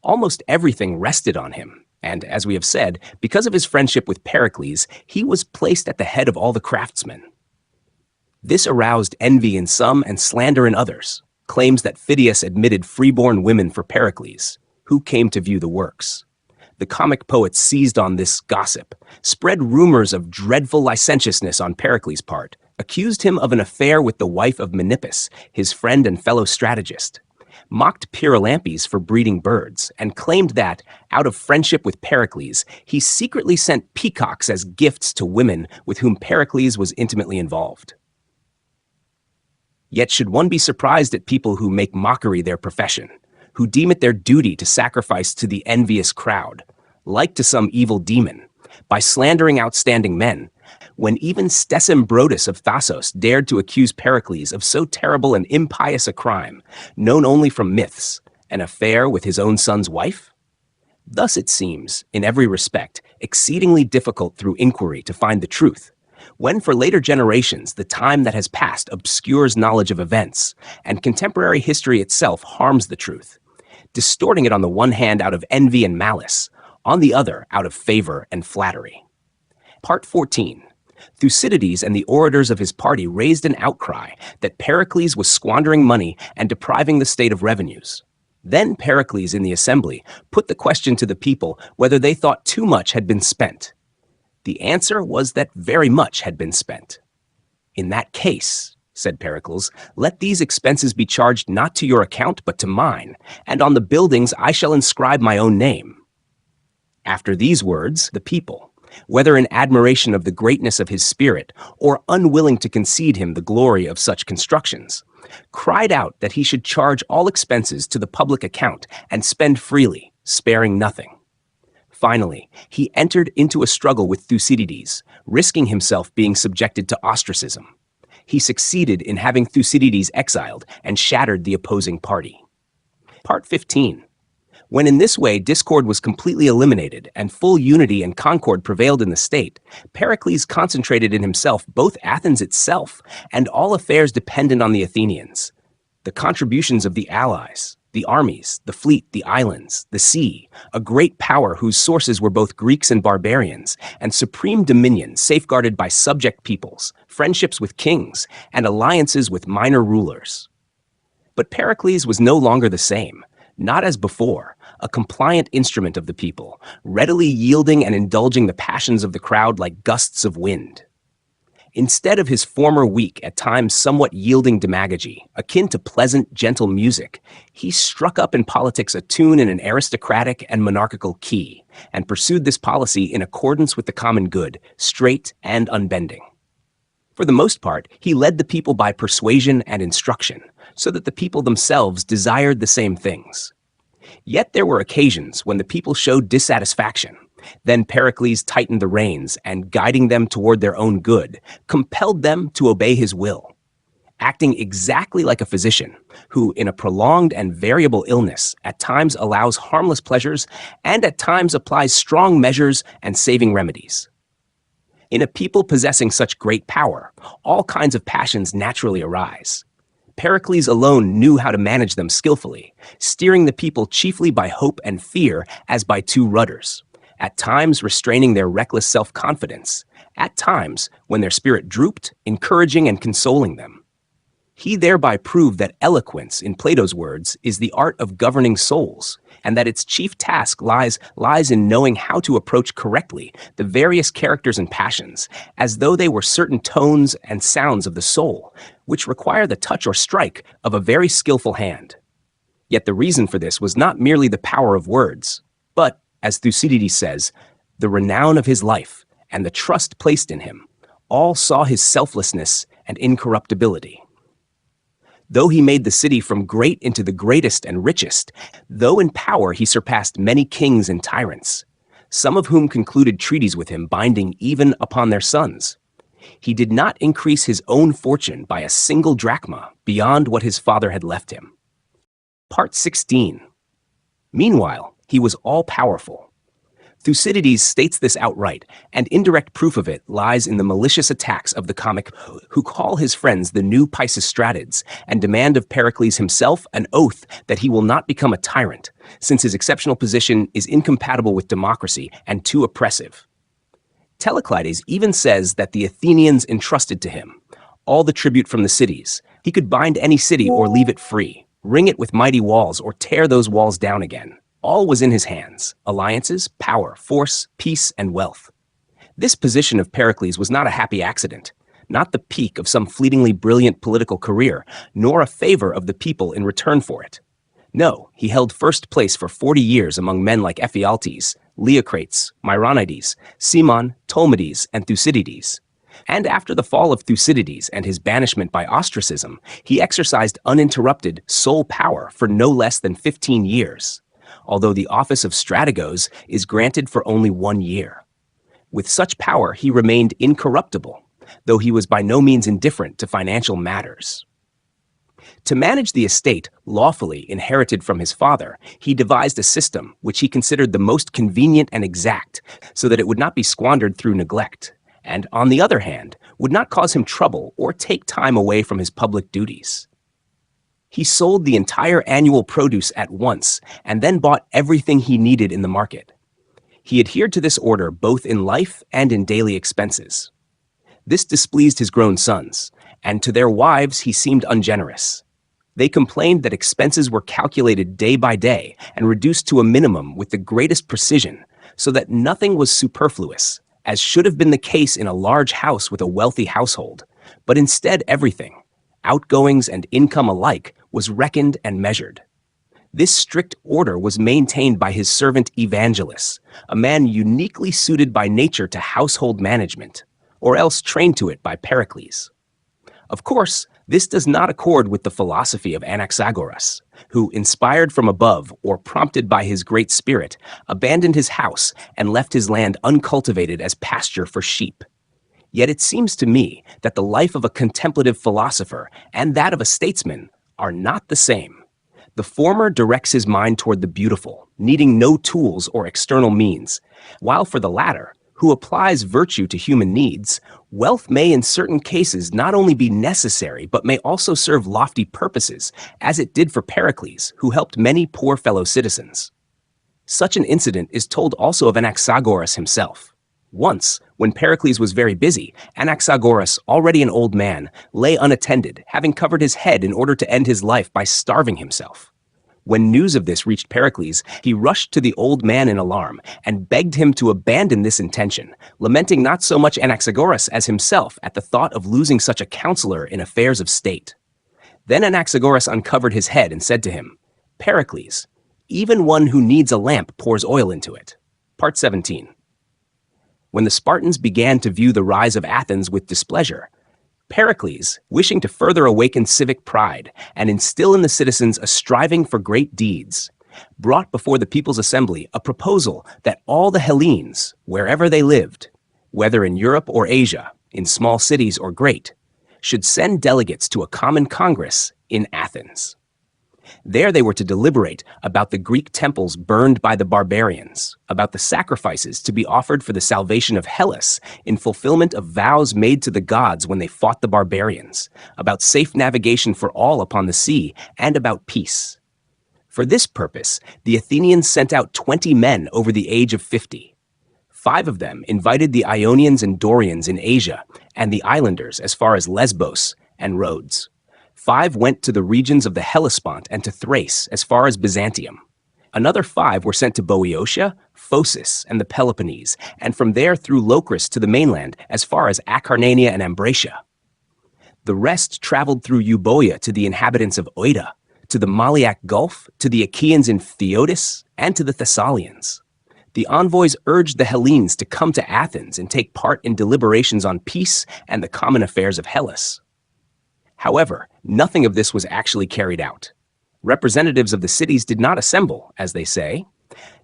Almost everything rested on him. And, as we have said, because of his friendship with Pericles, he was placed at the head of all the craftsmen. This aroused envy in some and slander in others, claims that Phidias admitted freeborn women for Pericles, who came to view the works. The comic poets seized on this gossip, spread rumors of dreadful licentiousness on Pericles' part, accused him of an affair with the wife of Menippus, his friend and fellow strategist, mocked Pyrilampes for breeding birds, and claimed that, out of friendship with Pericles, he secretly sent peacocks as gifts to women with whom Pericles was intimately involved. Yet should one be surprised at people who make mockery their profession, who deem it their duty to sacrifice to the envious crowd, like to some evil demon, by slandering outstanding men, when even Stesimbrotus of Thasos dared to accuse Pericles of so terrible and impious a crime, known only from myths, an affair with his own son's wife? Thus it seems, in every respect, exceedingly difficult through inquiry to find the truth, when for later generations the time that has passed obscures knowledge of events, and contemporary history itself harms the truth, distorting it on the one hand out of envy and malice, on the other out of favor and flattery. Part 14. Thucydides and the orators of his party raised an outcry that Pericles was squandering money and depriving the state of revenues. Then Pericles in the assembly put the question to the people whether they thought too much had been spent. The answer was that very much had been spent. In that case, said Pericles, let these expenses be charged not to your account but to mine, and on the buildings I shall inscribe my own name. After these words, the people, whether in admiration of the greatness of his spirit or unwilling to concede him the glory of such constructions, cried out that he should charge all expenses to the public account and spend freely, sparing nothing. Finally, he entered into a struggle with Thucydides, risking himself being subjected to ostracism. He succeeded in having Thucydides exiled and shattered the opposing party. Part 15. When in this way discord was completely eliminated and full unity and concord prevailed in the state, Pericles concentrated in himself both Athens itself and all affairs dependent on the Athenians, the contributions of the allies, The armies, the fleet, the islands, the sea, a great power whose sources were both Greeks and barbarians, and supreme dominion safeguarded by subject peoples, friendships with kings, and alliances with minor rulers. But Pericles was no longer the same, not as before, a compliant instrument of the people, readily yielding and indulging the passions of the crowd like gusts of wind. Instead of his former weak, at times somewhat yielding demagogy, akin to pleasant, gentle music, he struck up in politics a tune in an aristocratic and monarchical key, and pursued this policy in accordance with the common good, straight and unbending. For the most part, he led the people by persuasion and instruction, so that the people themselves desired the same things. Yet there were occasions when the people showed dissatisfaction. Then Pericles tightened the reins and, guiding them toward their own good, compelled them to obey his will. Acting exactly like a physician, who, in a prolonged and variable illness, at times allows harmless pleasures and at times applies strong measures and saving remedies. In a people possessing such great power, all kinds of passions naturally arise. Pericles alone knew how to manage them skillfully, steering the people chiefly by hope and fear as by two rudders, at times restraining their reckless self-confidence, at times, when their spirit drooped, encouraging and consoling them. He thereby proved that eloquence, in Plato's words, is the art of governing souls, and that its chief task lies in knowing how to approach correctly the various characters and passions, as though they were certain tones and sounds of the soul, which require the touch or strike of a very skillful hand. Yet the reason for this was not merely the power of words, but, as Thucydides says, the renown of his life and the trust placed in him. All saw his selflessness and incorruptibility. Though he made the city from great into the greatest and richest, though in power he surpassed many kings and tyrants, some of whom concluded treaties with him binding even upon their sons, he did not increase his own fortune by a single drachma beyond what his father had left him. Part 16. Meanwhile, he was all-powerful. Thucydides states this outright, and indirect proof of it lies in the malicious attacks of the comic who call his friends the new Pisistratids and demand of Pericles himself an oath that he will not become a tyrant, since his exceptional position is incompatible with democracy and too oppressive. Teleclides even says that the Athenians entrusted to him all the tribute from the cities. He could bind any city or leave it free, ring it with mighty walls or tear those walls down again. All was in his hands: alliances, power, force, peace, and wealth. This position of Pericles was not a happy accident, not the peak of some fleetingly brilliant political career, nor a favor of the people in return for it. No, he held first place for 40 years among men like Ephialtes, Leocrates, Myronides, Cimon, Tolmides, and Thucydides. And after the fall of Thucydides and his banishment by ostracism, he exercised uninterrupted sole power for no less than 15 years. Although the office of strategos is granted for only 1 year. With such power, he remained incorruptible, though he was by no means indifferent to financial matters. To manage the estate lawfully inherited from his father, he devised a system which he considered the most convenient and exact, so that it would not be squandered through neglect, and, on the other hand, would not cause him trouble or take time away from his public duties. He sold the entire annual produce at once and then bought everything he needed in the market. He adhered to this order both in life and in daily expenses. This displeased his grown sons, and to their wives he seemed ungenerous. They complained that expenses were calculated day by day and reduced to a minimum with the greatest precision, so that nothing was superfluous, as should have been the case in a large house with a wealthy household, but instead everything, outgoings and income alike, was reckoned and measured. This strict order was maintained by his servant Evangelus, a man uniquely suited by nature to household management, or else trained to it by Pericles. Of course, this does not accord with the philosophy of Anaxagoras, who, inspired from above or prompted by his great spirit, abandoned his house and left his land uncultivated as pasture for sheep. Yet it seems to me that the life of a contemplative philosopher and that of a statesman are not the same. The former directs his mind toward the beautiful, needing no tools or external means, while for the latter, who applies virtue to human needs, wealth may in certain cases not only be necessary but may also serve lofty purposes, as it did for Pericles, who helped many poor fellow citizens. Such an incident is told also of Anaxagoras himself. Once, when Pericles was very busy, Anaxagoras, already an old man, lay unattended, having covered his head in order to end his life by starving himself. When news of this reached Pericles, he rushed to the old man in alarm and begged him to abandon this intention, lamenting not so much Anaxagoras as himself at the thought of losing such a counselor in affairs of state. Then Anaxagoras uncovered his head and said to him, "Pericles, even one who needs a lamp pours oil into it." Part 17. When the Spartans began to view the rise of Athens with displeasure, Pericles, wishing to further awaken civic pride and instill in the citizens a striving for great deeds, brought before the People's Assembly a proposal that all the Hellenes, wherever they lived, whether in Europe or Asia, in small cities or great, should send delegates to a common congress in Athens. There they were to deliberate about the Greek temples burned by the barbarians, about the sacrifices to be offered for the salvation of Hellas in fulfillment of vows made to the gods when they fought the barbarians, about safe navigation for all upon the sea, and about peace. For this purpose, the Athenians sent out 20 men over the age of 50. 5 of them invited the Ionians and Dorians in Asia and the islanders as far as Lesbos and Rhodes. 5 went to the regions of the Hellespont and to Thrace as far as Byzantium. Another 5 were sent to Boeotia, Phocis, and the Peloponnese, and from there through Locris to the mainland as far as Acarnania and Ambracia. The rest traveled through Euboea to the inhabitants of Oida, to the Maliac Gulf, to the Achaeans in Theotis, and to the Thessalians. The envoys urged the Hellenes to come to Athens and take part in deliberations on peace and the common affairs of Hellas. However, nothing of this was actually carried out. Representatives of the cities did not assemble, as they say,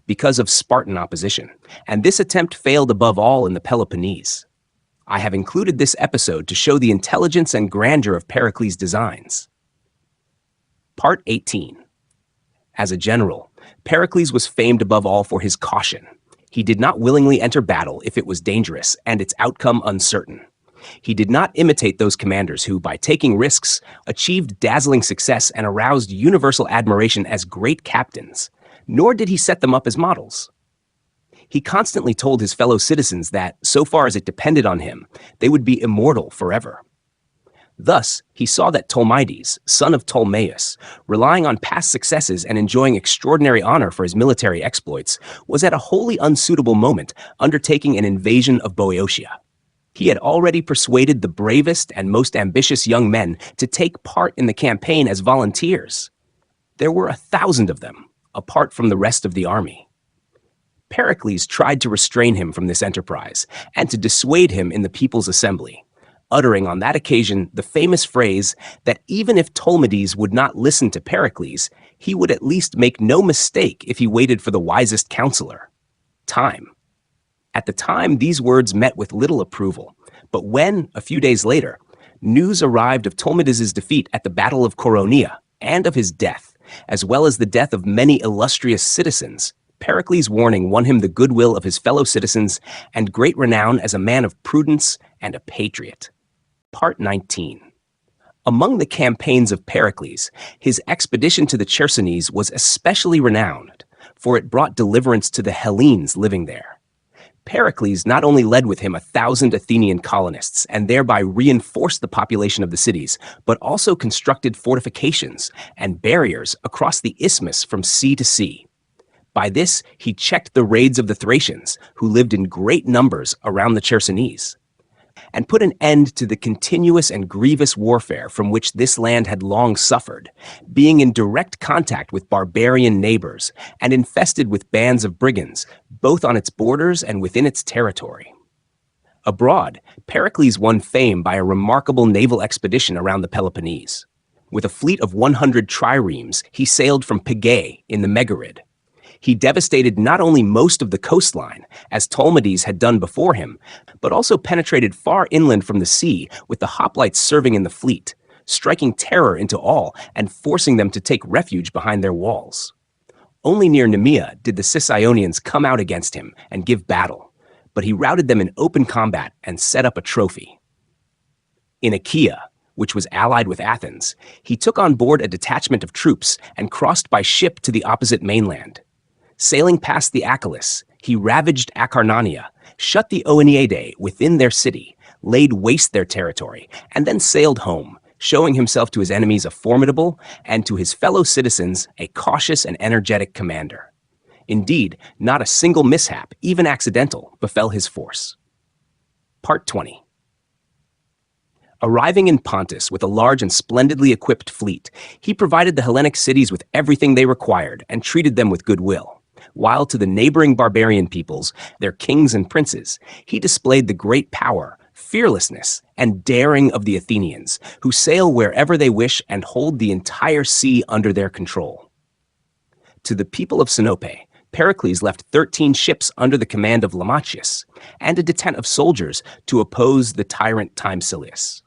because of Spartan opposition, and this attempt failed above all in the Peloponnese. I have included this episode to show the intelligence and grandeur of Pericles' designs. Part 18. As a general, Pericles was famed above all for his caution. He did not willingly enter battle if it was dangerous and its outcome uncertain. He did not imitate those commanders who, by taking risks, achieved dazzling success and aroused universal admiration as great captains, nor did he set them up as models. He constantly told his fellow citizens that, so far as it depended on him, they would be immortal forever. Thus, he saw that Tolmides, son of Ptolemaeus, relying on past successes and enjoying extraordinary honor for his military exploits, was at a wholly unsuitable moment undertaking an invasion of Boeotia. He had already persuaded the bravest and most ambitious young men to take part in the campaign as volunteers. There were 1,000 of them, apart from the rest of the army. Pericles tried to restrain him from this enterprise and to dissuade him in the People's Assembly, uttering on that occasion the famous phrase that even if Tolmides would not listen to Pericles, he would at least make no mistake if he waited for the wisest counselor: time. At the time, these words met with little approval, but when, a few days later, news arrived of Tolmides' defeat at the Battle of Coronia and of his death, as well as the death of many illustrious citizens, Pericles' warning won him the goodwill of his fellow citizens and great renown as a man of prudence and a patriot. Part 19. Among the campaigns of Pericles, his expedition to the Chersonese was especially renowned, for it brought deliverance to the Hellenes living there. Pericles not only led with him 1,000 Athenian colonists and thereby reinforced the population of the cities, but also constructed fortifications and barriers across the isthmus from sea to sea. By this, he checked the raids of the Thracians, who lived in great numbers around the Chersonese, and put an end to the continuous and grievous warfare from which this land had long suffered, being in direct contact with barbarian neighbors and infested with bands of brigands, both on its borders and within its territory. Abroad, Pericles won fame by a remarkable naval expedition around the Peloponnese. With a fleet of 100 triremes, he sailed from Pegae in the Megarid. He devastated not only most of the coastline, as Tolmides had done before him, but also penetrated far inland from the sea with the hoplites serving in the fleet, striking terror into all and forcing them to take refuge behind their walls. Only near Nemea did the Sicyon come out against him and give battle, but he routed them in open combat and set up a trophy. In Achaia, which was allied with Athens, he took on board a detachment of troops and crossed by ship to the opposite mainland. Sailing past the Achelous, he ravaged Acarnania, shut the Oeniadae within their city, laid waste their territory, and then sailed home, showing himself to his enemies a formidable and to his fellow citizens a cautious and energetic commander. Indeed, not a single mishap, even accidental, befell his force. Part 20. Arriving in Pontus with a large and splendidly equipped fleet, he provided the Hellenic cities with everything they required and treated them with goodwill, while to the neighboring barbarian peoples, their kings and princes, he displayed the great power, fearlessness, and daring of the Athenians, who sail wherever they wish and hold the entire sea under their control. To the people of Sinope, Pericles left 13 ships under the command of Lamachus, and a detent of soldiers to oppose the tyrant Timesilius.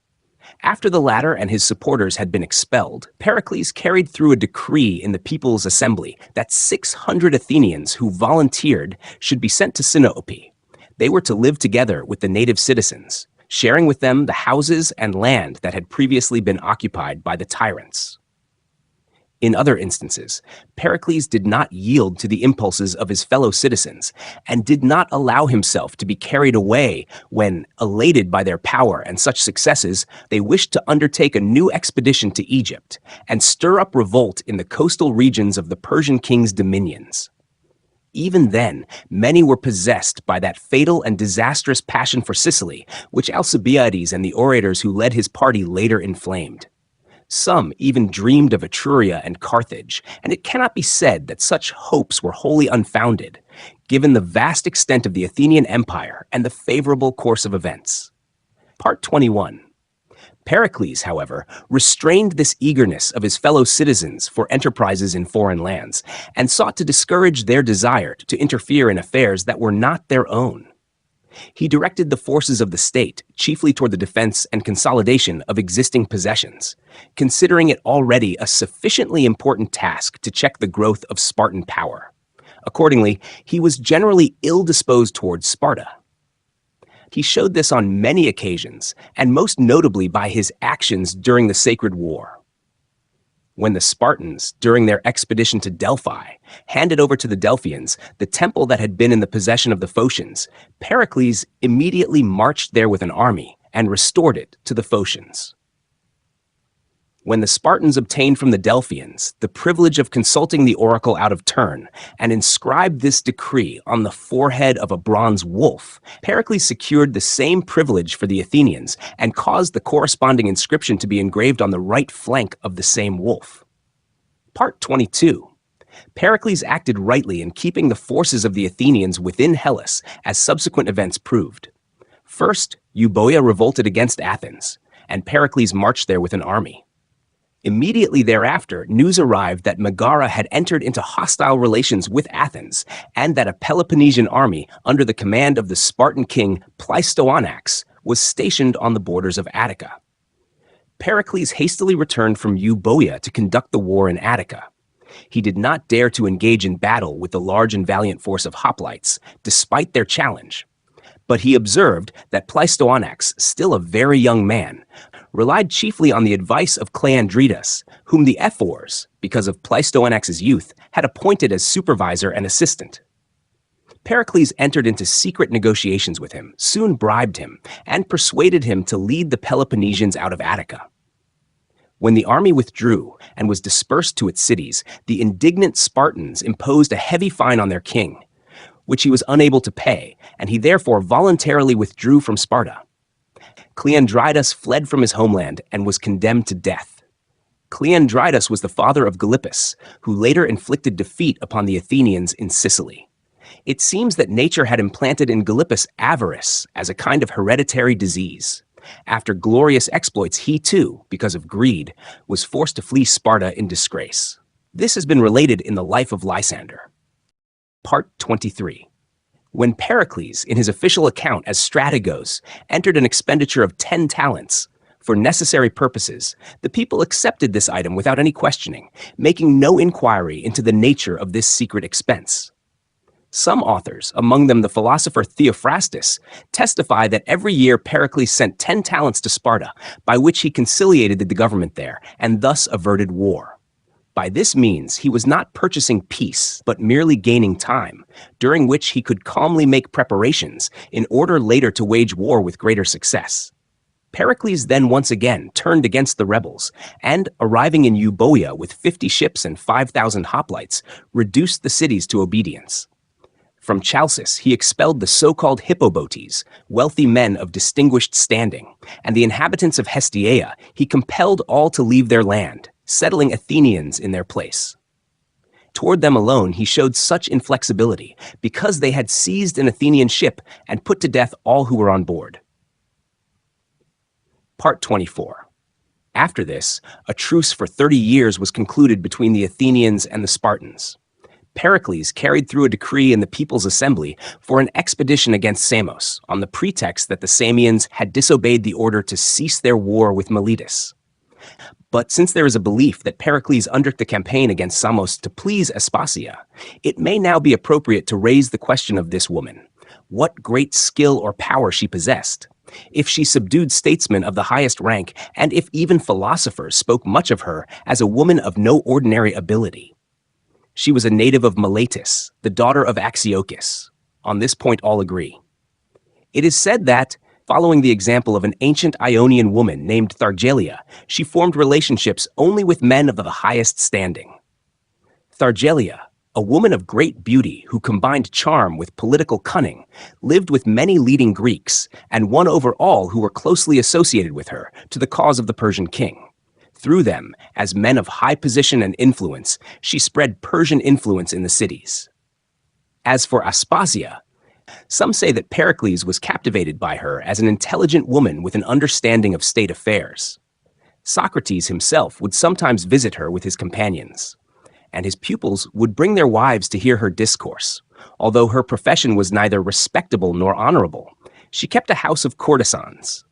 After the latter and his supporters had been expelled, Pericles carried through a decree in the People's Assembly that 600 Athenians who volunteered should be sent to Sinope. They were to live together with the native citizens, sharing with them the houses and land that had previously been occupied by the tyrants. In other instances, Pericles did not yield to the impulses of his fellow citizens and did not allow himself to be carried away when, elated by their power and such successes, they wished to undertake a new expedition to Egypt and stir up revolt in the coastal regions of the Persian king's dominions. Even then, many were possessed by that fatal and disastrous passion for Sicily, which Alcibiades and the orators who led his party later inflamed. Some even dreamed of Etruria and Carthage, and it cannot be said that such hopes were wholly unfounded, given the vast extent of the Athenian Empire and the favorable course of events. Part 21. Pericles, however, restrained this eagerness of his fellow citizens for enterprises in foreign lands, and sought to discourage their desire to interfere in affairs that were not their own. He directed the forces of the state chiefly toward the defense and consolidation of existing possessions, considering it already a sufficiently important task to check the growth of Spartan power. Accordingly, he was generally ill-disposed towards Sparta. He showed this on many occasions, and most notably by his actions during the Sacred War. When the Spartans, during their expedition to Delphi, handed over to the Delphians the temple that had been in the possession of the Phocians, Pericles immediately marched there with an army and restored it to the Phocians. When the Spartans obtained from the Delphians the privilege of consulting the oracle out of turn and inscribed this decree on the forehead of a bronze wolf, Pericles secured the same privilege for the Athenians and caused the corresponding inscription to be engraved on the right flank of the same wolf. Part 22. Pericles acted rightly in keeping the forces of the Athenians within Hellas, as subsequent events proved. First, Euboea revolted against Athens, and Pericles marched there with an army. Immediately thereafter, news arrived that Megara had entered into hostile relations with Athens, and that a Peloponnesian army under the command of the Spartan king Pleistoanax was stationed on the borders of Attica. Pericles hastily returned from Euboea to conduct the war in Attica. He did not dare to engage in battle with the large and valiant force of hoplites, despite their challenge. But he observed that Pleistoanax, still a very young man, relied chiefly on the advice of Cleandridas, whom the Ephors, because of Pleistoanax's youth, had appointed as supervisor and assistant. Pericles entered into secret negotiations with him, soon bribed him, and persuaded him to lead the Peloponnesians out of Attica. When the army withdrew and was dispersed to its cities, the indignant Spartans imposed a heavy fine on their king, which he was unable to pay, and he therefore voluntarily withdrew from Sparta. Cleandridas fled from his homeland and was condemned to death. Cleandridas was the father of Gylippus, who later inflicted defeat upon the Athenians in Sicily. It seems that nature had implanted in Gylippus avarice as a kind of hereditary disease. After glorious exploits, he too, because of greed, was forced to flee Sparta in disgrace. This has been related in the life of Lysander. Part 23. When Pericles, in his official account as strategos, entered an expenditure of 10 talents, for necessary purposes, the people accepted this item without any questioning, making no inquiry into the nature of this secret expense. Some authors, among them the philosopher Theophrastus, testify that every year Pericles sent 10 talents to Sparta, by which he conciliated the government there, and thus averted war. By this means, he was not purchasing peace, but merely gaining time, during which he could calmly make preparations in order later to wage war with greater success. Pericles then once again turned against the rebels, and, arriving in Euboea with 50 ships and 5,000 hoplites, reduced the cities to obedience. From Chalcis, he expelled the so-called Hippobotes, wealthy men of distinguished standing, and the inhabitants of Hestiaea he compelled all to leave their land, settling Athenians in their place. Toward them alone he showed such inflexibility because they had seized an Athenian ship and put to death all who were on board. Part 24. After this, a truce for 30 years was concluded between the Athenians and the Spartans. Pericles carried through a decree in the People's Assembly for an expedition against Samos on the pretext that the Samians had disobeyed the order to cease their war with Miletus. But since there is a belief that Pericles undertook the campaign against Samos to please Aspasia, it may now be appropriate to raise the question of this woman. What great skill or power she possessed? If she subdued statesmen of the highest rank, and if even philosophers spoke much of her as a woman of no ordinary ability. She was a native of Miletus, the daughter of Axiochus. On this point all agree. It is said that, following the example of an ancient Ionian woman named Thargelia, she formed relationships only with men of the highest standing. Thargelia, a woman of great beauty who combined charm with political cunning, lived with many leading Greeks and won over all who were closely associated with her to the cause of the Persian king. Through them, as men of high position and influence, she spread Persian influence in the cities. As for Aspasia, some say that Pericles was captivated by her as an intelligent woman with an understanding of state affairs. Socrates himself would sometimes visit her with his companions, and his pupils would bring their wives to hear her discourse. Although her profession was neither respectable nor honorable, she kept a house of courtesans.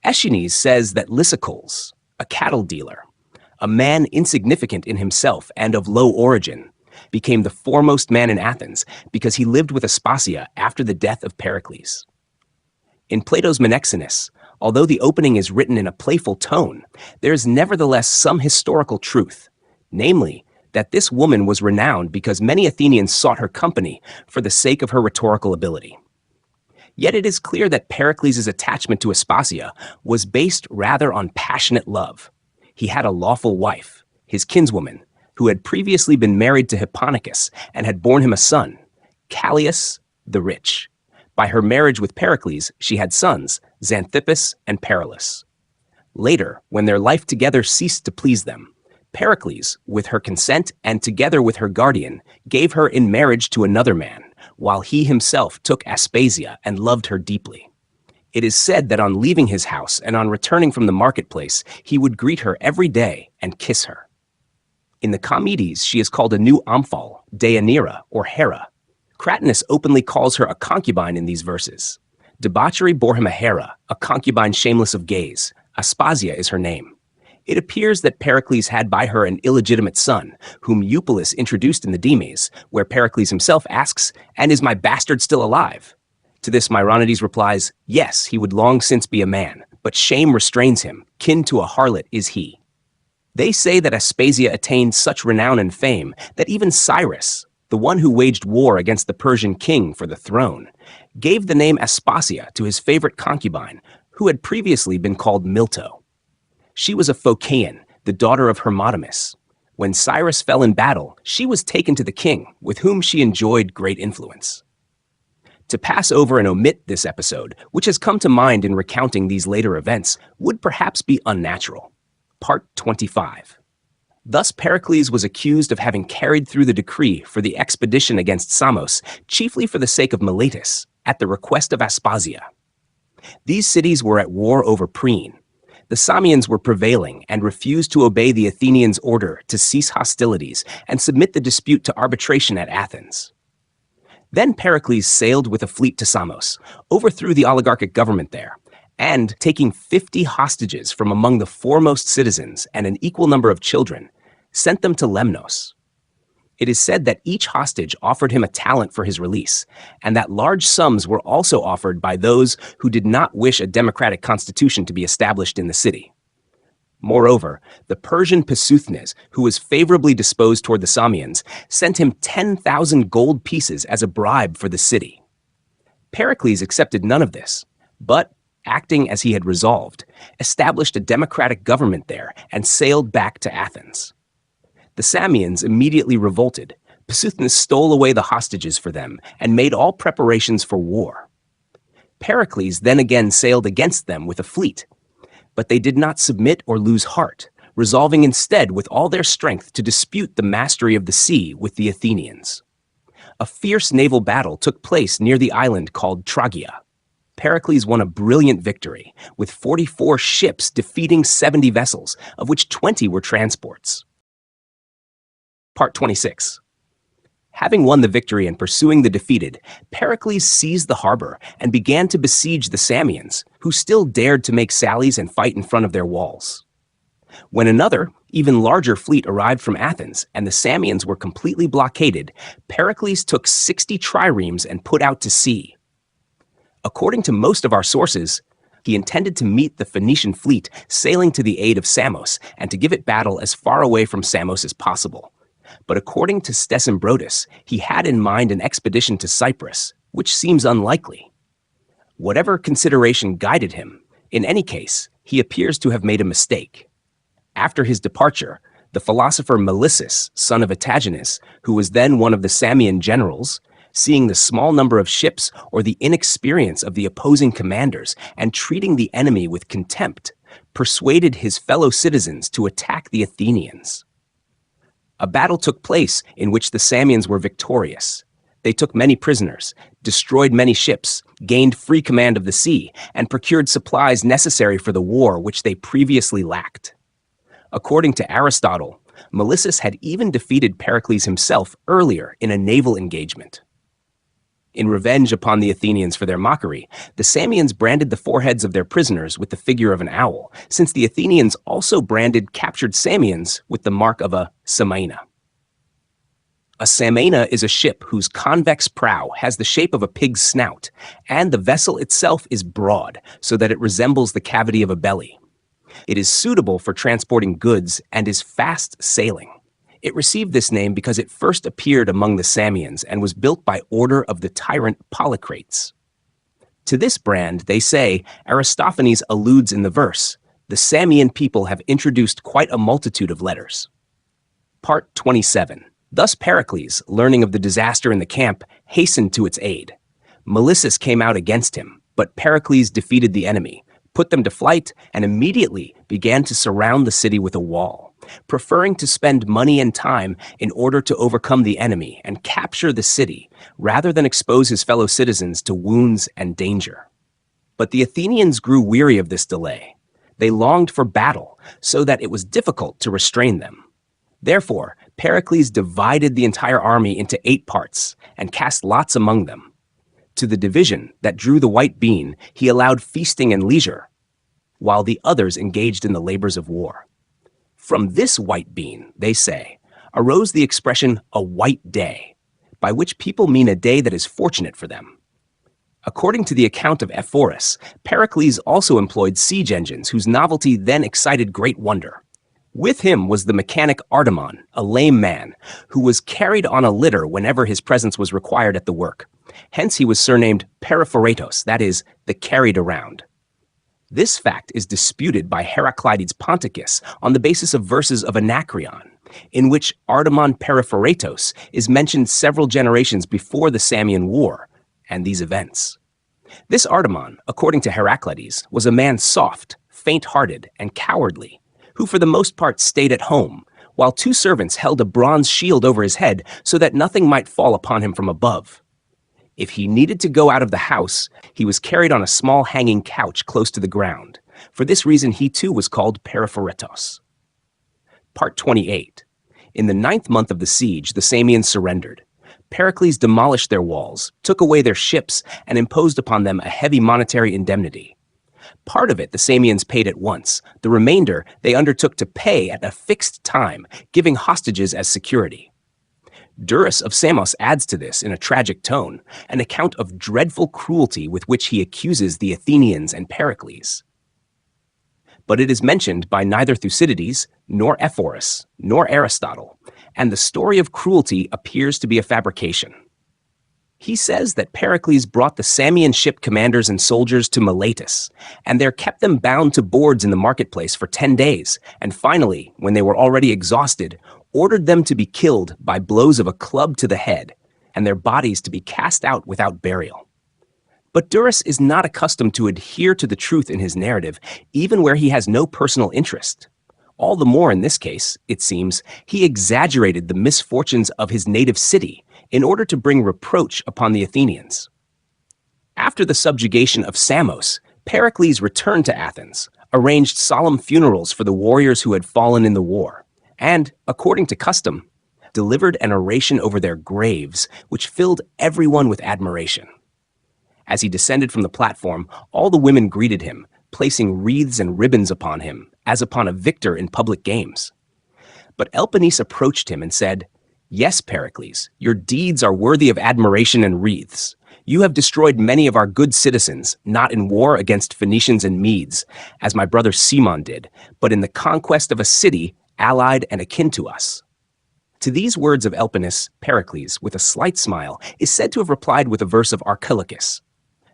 Aeschines says that Lysicles, a cattle dealer, a man insignificant in himself and of low origin, became the foremost man in Athens because he lived with Aspasia after the death of Pericles. In Plato's Menexenus, although the opening is written in a playful tone, there is nevertheless some historical truth, namely, that this woman was renowned because many Athenians sought her company for the sake of her rhetorical ability. Yet it is clear that Pericles' attachment to Aspasia was based rather on passionate love. He had a lawful wife, his kinswoman, who had previously been married to Hipponicus and had borne him a son, Callias the Rich. By her marriage with Pericles, she had sons, Xanthippus and Pericles. Later, when their life together ceased to please them, Pericles, with her consent and together with her guardian, gave her in marriage to another man, while he himself took Aspasia and loved her deeply. It is said that on leaving his house and on returning from the marketplace, he would greet her every day and kiss her. In the Comedies, she is called a new Omphale, Deianira, or Hera. Cratinus openly calls her a concubine in these verses. Debauchery bore him a Hera, a concubine shameless of gaze. Aspasia is her name. It appears that Pericles had by her an illegitimate son, whom Eupolis introduced in the Dimes, where Pericles himself asks, "And is my bastard still alive?" To this Myronides replies, "Yes, he would long since be a man, but shame restrains him, kin to a harlot is he." They say that Aspasia attained such renown and fame that even Cyrus, the one who waged war against the Persian king for the throne, gave the name Aspasia to his favorite concubine, who had previously been called Milto. She was a Phocian, the daughter of Hermodamus. When Cyrus fell in battle, she was taken to the king, with whom she enjoyed great influence. To pass over and omit this episode, which has come to mind in recounting these later events, would perhaps be unnatural. Part 25. Thus Pericles was accused of having carried through the decree for the expedition against Samos, chiefly for the sake of Miletus, at the request of Aspasia. These cities were at war over Priene. The Samians were prevailing and refused to obey the Athenians' order to cease hostilities and submit the dispute to arbitration at Athens. Then Pericles sailed with a fleet to Samos, overthrew the oligarchic government there, and, taking 50 hostages from among the foremost citizens and an equal number of children, sent them to Lemnos. It is said that each hostage offered him a talent for his release, and that large sums were also offered by those who did not wish a democratic constitution to be established in the city. Moreover, the Persian Passuthnes, who was favorably disposed toward the Samians, sent him 10,000 gold pieces as a bribe for the city. Pericles accepted none of this, but, acting as he had resolved, established a democratic government there and sailed back to Athens. The Samians immediately revolted. Passuthnes stole away the hostages for them and made all preparations for war. Pericles then again sailed against them with a fleet, but they did not submit or lose heart, resolving instead with all their strength to dispute the mastery of the sea with the Athenians. A fierce naval battle took place near the island called Tragia. Pericles won a brilliant victory, with 44 ships defeating 70 vessels, of which 20 were transports. Part 26. Having won the victory and pursuing the defeated, Pericles seized the harbor and began to besiege the Samians, who still dared to make sallies and fight in front of their walls. When another, even larger fleet arrived from Athens and the Samians were completely blockaded, Pericles took 60 triremes and put out to sea. According to most of our sources, he intended to meet the Phoenician fleet sailing to the aid of Samos and to give it battle as far away from Samos as possible. But according to Stesimbrotus, he had in mind an expedition to Cyprus, which seems unlikely. Whatever consideration guided him, in any case, he appears to have made a mistake. After his departure, the philosopher Melissus, son of Atagenes, who was then one of the Samian generals, seeing the small number of ships or the inexperience of the opposing commanders and treating the enemy with contempt, persuaded his fellow citizens to attack the Athenians. A battle took place in which the Samians were victorious. They took many prisoners, destroyed many ships, gained free command of the sea, and procured supplies necessary for the war which they previously lacked. According to Aristotle, Melissus had even defeated Pericles himself earlier in a naval engagement. In revenge upon the Athenians for their mockery, the Samians branded the foreheads of their prisoners with the figure of an owl, since the Athenians also branded captured Samians with the mark of a samaina. A samaina is a ship whose convex prow has the shape of a pig's snout, and the vessel itself is broad, so that it resembles the cavity of a belly. It is suitable for transporting goods and is fast sailing. It received this name because it first appeared among the Samians and was built by order of the tyrant Polycrates. To this brand, they say, Aristophanes alludes in the verse, "The Samian people have introduced quite a multitude of letters." Part 27. Thus Pericles, learning of the disaster in the camp, hastened to its aid. Melissus came out against him, but Pericles defeated the enemy, put them to flight, and immediately began to surround the city with a wall, preferring to spend money and time in order to overcome the enemy and capture the city, rather than expose his fellow citizens to wounds and danger. But the Athenians grew weary of this delay. They longed for battle, so that it was difficult to restrain them. Therefore, Pericles divided the entire army into 8 parts and cast lots among them. To the division that drew the white bean, he allowed feasting and leisure, while the others engaged in the labors of war. From this white bean, they say, arose the expression a white day, by which people mean a day that is fortunate for them. According to the account of Ephorus, Pericles also employed siege engines whose novelty then excited great wonder. With him was the mechanic Artemon, a lame man, who was carried on a litter whenever his presence was required at the work. Hence he was surnamed Periphoretos, that is, the carried around. This fact is disputed by Heraclides Ponticus on the basis of verses of Anacreon, in which Artemon Periphoretos is mentioned several generations before the Samian War and these events. This Artemon, according to Heraclides, was a man soft, faint-hearted, and cowardly, who for the most part stayed at home, while 2 servants held a bronze shield over his head so that nothing might fall upon him from above. If he needed to go out of the house, he was carried on a small hanging couch close to the ground. For this reason, he too was called Periphoretos. Part 28. In the 9th month of the siege, the Samians surrendered. Pericles demolished their walls, took away their ships, and imposed upon them a heavy monetary indemnity. Part of it the Samians paid at once. The remainder they undertook to pay at a fixed time, giving hostages as security. Durus of Samos adds to this, in a tragic tone, an account of dreadful cruelty with which he accuses the Athenians and Pericles. But it is mentioned by neither Thucydides, nor Ephorus, nor Aristotle, and the story of cruelty appears to be a fabrication. He says that Pericles brought the Samian ship commanders and soldiers to Miletus, and there kept them bound to boards in the marketplace for 10 days, and finally, when they were already exhausted, ordered them to be killed by blows of a club to the head, and their bodies to be cast out without burial. But Durus is not accustomed to adhere to the truth in his narrative, even where he has no personal interest. All the more in this case, it seems, he exaggerated the misfortunes of his native city in order to bring reproach upon the Athenians. After the subjugation of Samos, Pericles returned to Athens, arranged solemn funerals for the warriors who had fallen in the war, and, according to custom, delivered an oration over their graves, which filled everyone with admiration. As he descended from the platform, all the women greeted him, placing wreaths and ribbons upon him, as upon a victor in public games. But Elpinice approached him and said, "Yes, Pericles, your deeds are worthy of admiration and wreaths. You have destroyed many of our good citizens, not in war against Phoenicians and Medes, as my brother Cimon did, but in the conquest of a city allied and akin to us." To these words of Elpinice, Pericles, with a slight smile, is said to have replied with a verse of Archilochus,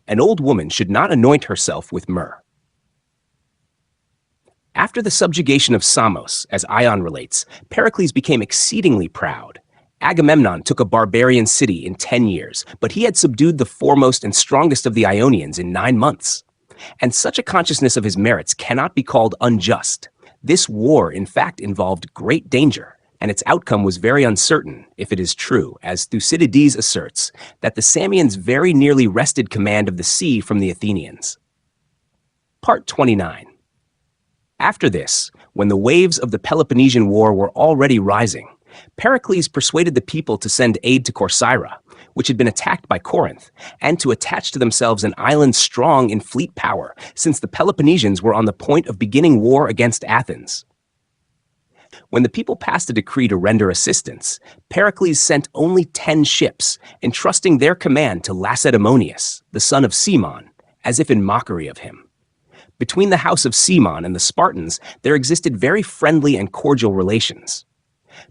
"An old woman should not anoint herself with myrrh." After the subjugation of Samos, as Ion relates, Pericles became exceedingly proud. Agamemnon took a barbarian city in 10 years, but he had subdued the foremost and strongest of the Ionians in 9 months. And such a consciousness of his merits cannot be called unjust. This war, in fact, involved great danger, and its outcome was very uncertain, if it is true, as Thucydides asserts, that the Samians very nearly wrested command of the sea from the Athenians. Part 29. After this, when the waves of the Peloponnesian War were already rising, Pericles persuaded the people to send aid to Corcyra, which had been attacked by Corinth, and to attach to themselves an island strong in fleet power, since the Peloponnesians were on the point of beginning war against Athens. When the people passed a decree to render assistance, Pericles sent only 10 ships, entrusting their command to Lacedaemonius, the son of Cimon, as if in mockery of him. Between the house of Cimon and the Spartans, there existed very friendly and cordial relations.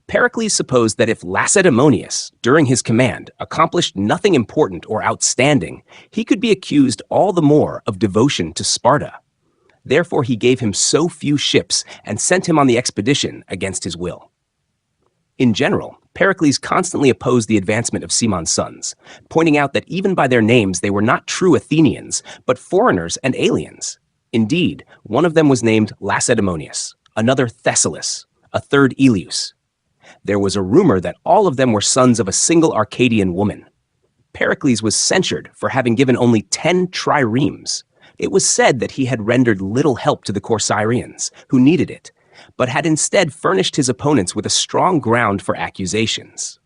Pericles supposed that if Lacedaemonius, during his command, accomplished nothing important or outstanding, he could be accused all the more of devotion to Sparta. Therefore he gave him so few ships and sent him on the expedition against his will. In general, Pericles constantly opposed the advancement of Cimon's sons, pointing out that even by their names they were not true Athenians, but foreigners and aliens. Indeed, one of them was named Lacedaemonius, another Thessalus, a third Eleus. There was a rumor that all of them were sons of a single Arcadian woman. Pericles was censured for having given only 10 triremes. It was said that he had rendered little help to the Corcyraeans, who needed it, but had instead furnished his opponents with a strong ground for accusations.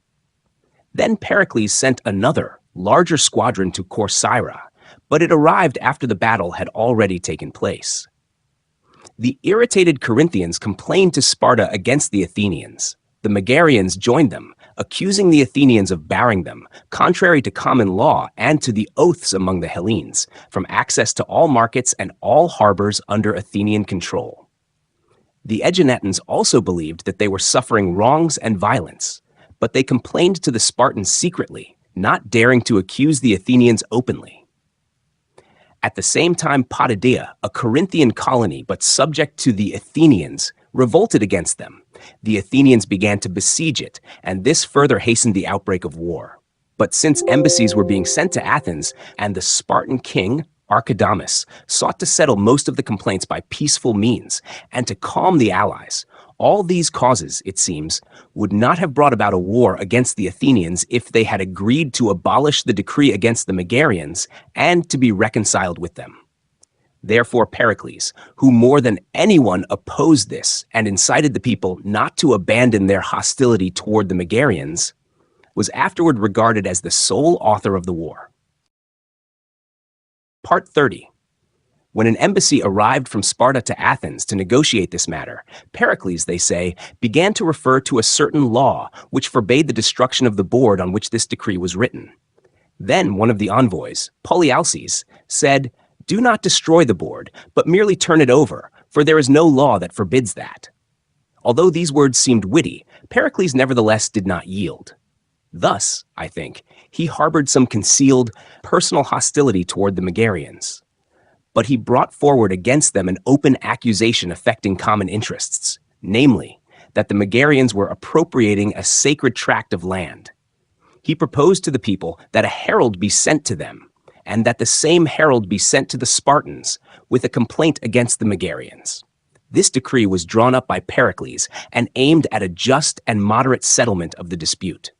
Then Pericles sent another, larger squadron to Corcyra, but it arrived after the battle had already taken place. The irritated Corinthians complained to Sparta against the Athenians. The Megarians joined them, accusing the Athenians of barring them, contrary to common law and to the oaths among the Hellenes, from access to all markets and all harbors under Athenian control. The Aeginetans also believed that they were suffering wrongs and violence, but they complained to the Spartans secretly, not daring to accuse the Athenians openly. At the same time, Potidaea, a Corinthian colony but subject to the Athenians, revolted against them. The Athenians began to besiege it, and this further hastened the outbreak of war. But since embassies were being sent to Athens, and the Spartan king, Archidamus, sought to settle most of the complaints by peaceful means, and to calm the allies, all these causes, it seems, would not have brought about a war against the Athenians if they had agreed to abolish the decree against the Megarians and to be reconciled with them. Therefore Pericles, who more than anyone opposed this and incited the people not to abandon their hostility toward the Megarians, was afterward regarded as the sole author of the war. Part 30. When an embassy arrived from Sparta to Athens to negotiate this matter, Pericles, they say, began to refer to a certain law which forbade the destruction of the board on which this decree was written. Then one of the envoys, Polyalces, said, "Do not destroy the board, but merely turn it over, for there is no law that forbids that." Although these words seemed witty, Pericles nevertheless did not yield. Thus, I think, he harbored some concealed, personal hostility toward the Megarians. But he brought forward against them an open accusation affecting common interests, namely, that the Megarians were appropriating a sacred tract of land. He proposed to the people that a herald be sent to them, and that the same herald be sent to the Spartans with a complaint against the Megarians. This decree was drawn up by Pericles and aimed at a just and moderate settlement of the dispute.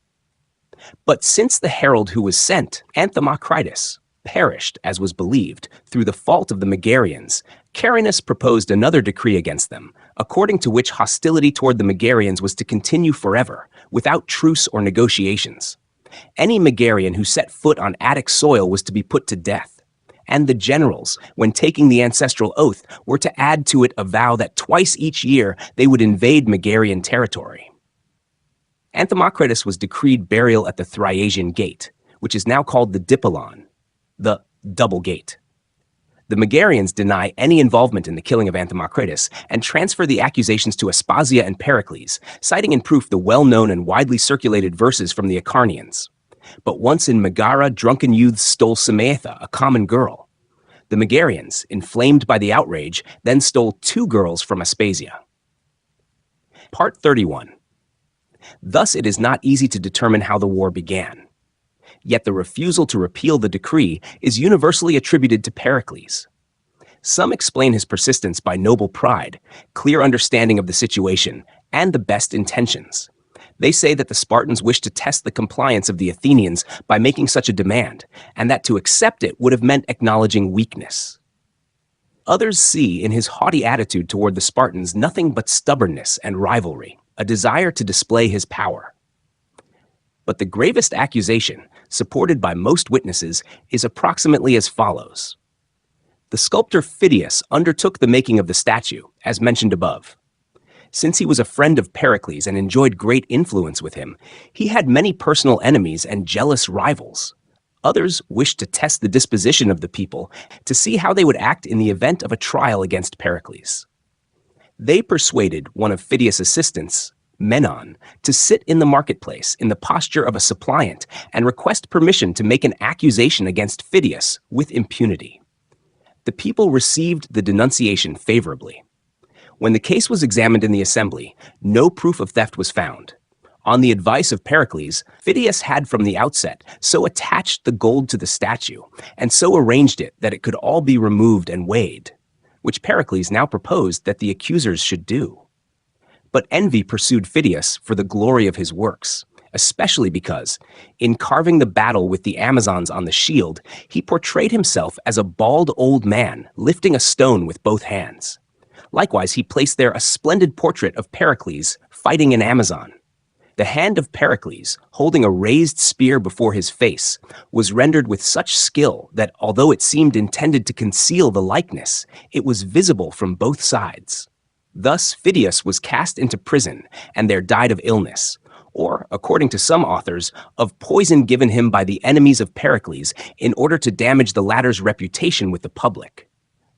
But since the herald who was sent, Anthimocritus, perished, as was believed, through the fault of the Megarians, Carinus proposed another decree against them, according to which hostility toward the Megarians was to continue forever, without truce or negotiations. Any Megarian who set foot on Attic soil was to be put to death, and the generals, when taking the ancestral oath, were to add to it a vow that twice each year they would invade Megarian territory. Anthimocritus was decreed burial at the Thriasian Gate, which is now called the Dipylon, the Double Gate. The Megarians deny any involvement in the killing of Anthimocritus and transfer the accusations to Aspasia and Pericles, citing in proof the well-known and widely circulated verses from the Acarnanians. But once in Megara, drunken youths stole Simaetha, a common girl. The Megarians, inflamed by the outrage, then stole 2 girls from Aspasia. Part 31. Thus it is not easy to determine how the war began. Yet the refusal to repeal the decree is universally attributed to Pericles. Some explain his persistence by noble pride, clear understanding of the situation, and the best intentions. They say that the Spartans wished to test the compliance of the Athenians by making such a demand, and that to accept it would have meant acknowledging weakness. Others see in his haughty attitude toward the Spartans nothing but stubbornness and rivalry, a desire to display his power. But the gravest accusation, supported by most witnesses, is approximately as follows. The sculptor Phidias undertook the making of the statue, as mentioned above. Since he was a friend of Pericles and enjoyed great influence with him, he had many personal enemies and jealous rivals. Others wished to test the disposition of the people to see how they would act in the event of a trial against Pericles. They persuaded one of Phidias' assistants, Menon, to sit in the marketplace in the posture of a suppliant and request permission to make an accusation against Phidias with impunity. The people received the denunciation favorably. When the case was examined in the assembly, no proof of theft was found. On the advice of Pericles, Phidias had from the outset so attached the gold to the statue and so arranged it that it could all be removed and weighed, which Pericles now proposed that the accusers should do. But envy pursued Phidias for the glory of his works, especially because, in carving the battle with the Amazons on the shield, he portrayed himself as a bald old man lifting a stone with both hands. Likewise, he placed there a splendid portrait of Pericles fighting an Amazon. The hand of Pericles, holding a raised spear before his face, was rendered with such skill that although it seemed intended to conceal the likeness, it was visible from both sides. Thus, Phidias was cast into prison and there died of illness, or, according to some authors, of poison given him by the enemies of Pericles in order to damage the latter's reputation with the public.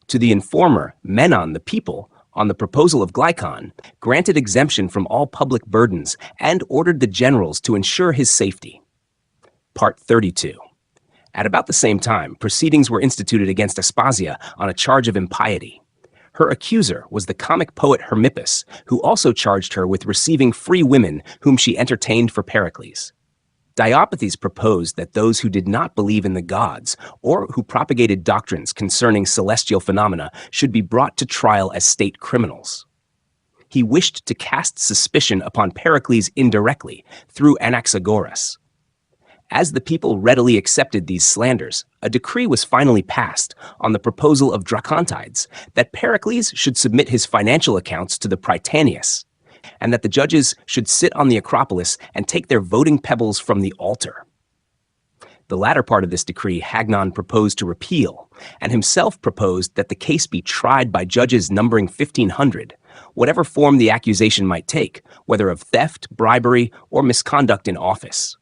To the informer, Menon, the people, on the proposal of Glycon, granted exemption from all public burdens and ordered the generals to ensure his safety. Part 32. At about the same time, proceedings were instituted against Aspasia on a charge of impiety. Her accuser was the comic poet Hermippus, who also charged her with receiving free women whom she entertained for Pericles. Diopithes proposed that those who did not believe in the gods or who propagated doctrines concerning celestial phenomena should be brought to trial as state criminals. He wished to cast suspicion upon Pericles indirectly through Anaxagoras. As the people readily accepted these slanders, a decree was finally passed on the proposal of Dracontides that Pericles should submit his financial accounts to the Prytaneus, and that the judges should sit on the Acropolis and take their voting pebbles from the altar. The latter part of this decree Hagnon proposed to repeal, and himself proposed that the case be tried by judges numbering 1,500, whatever form the accusation might take, whether of theft, bribery, or misconduct in office.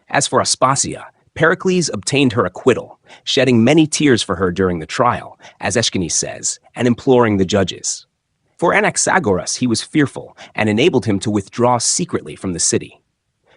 As for Aspasia, Pericles obtained her acquittal, shedding many tears for her during the trial, as Aeschines says, and imploring the judges. For Anaxagoras he was fearful, and enabled him to withdraw secretly from the city.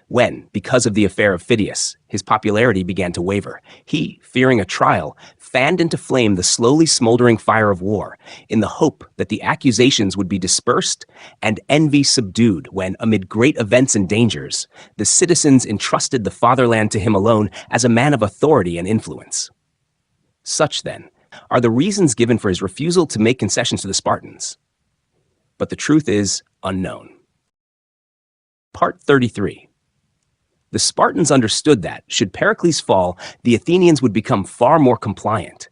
When, because of the affair of Phidias, his popularity began to waver, he, fearing a trial, fanned into flame the slowly smoldering fire of war, in the hope that the accusations would be dispersed and envy subdued when, amid great events and dangers, the citizens entrusted the fatherland to him alone as a man of authority and influence. Such, then, are the reasons given for his refusal to make concessions to the Spartans. But the truth is unknown. Part 33. The Spartans understood that, should Pericles fall, the Athenians would become far more compliant.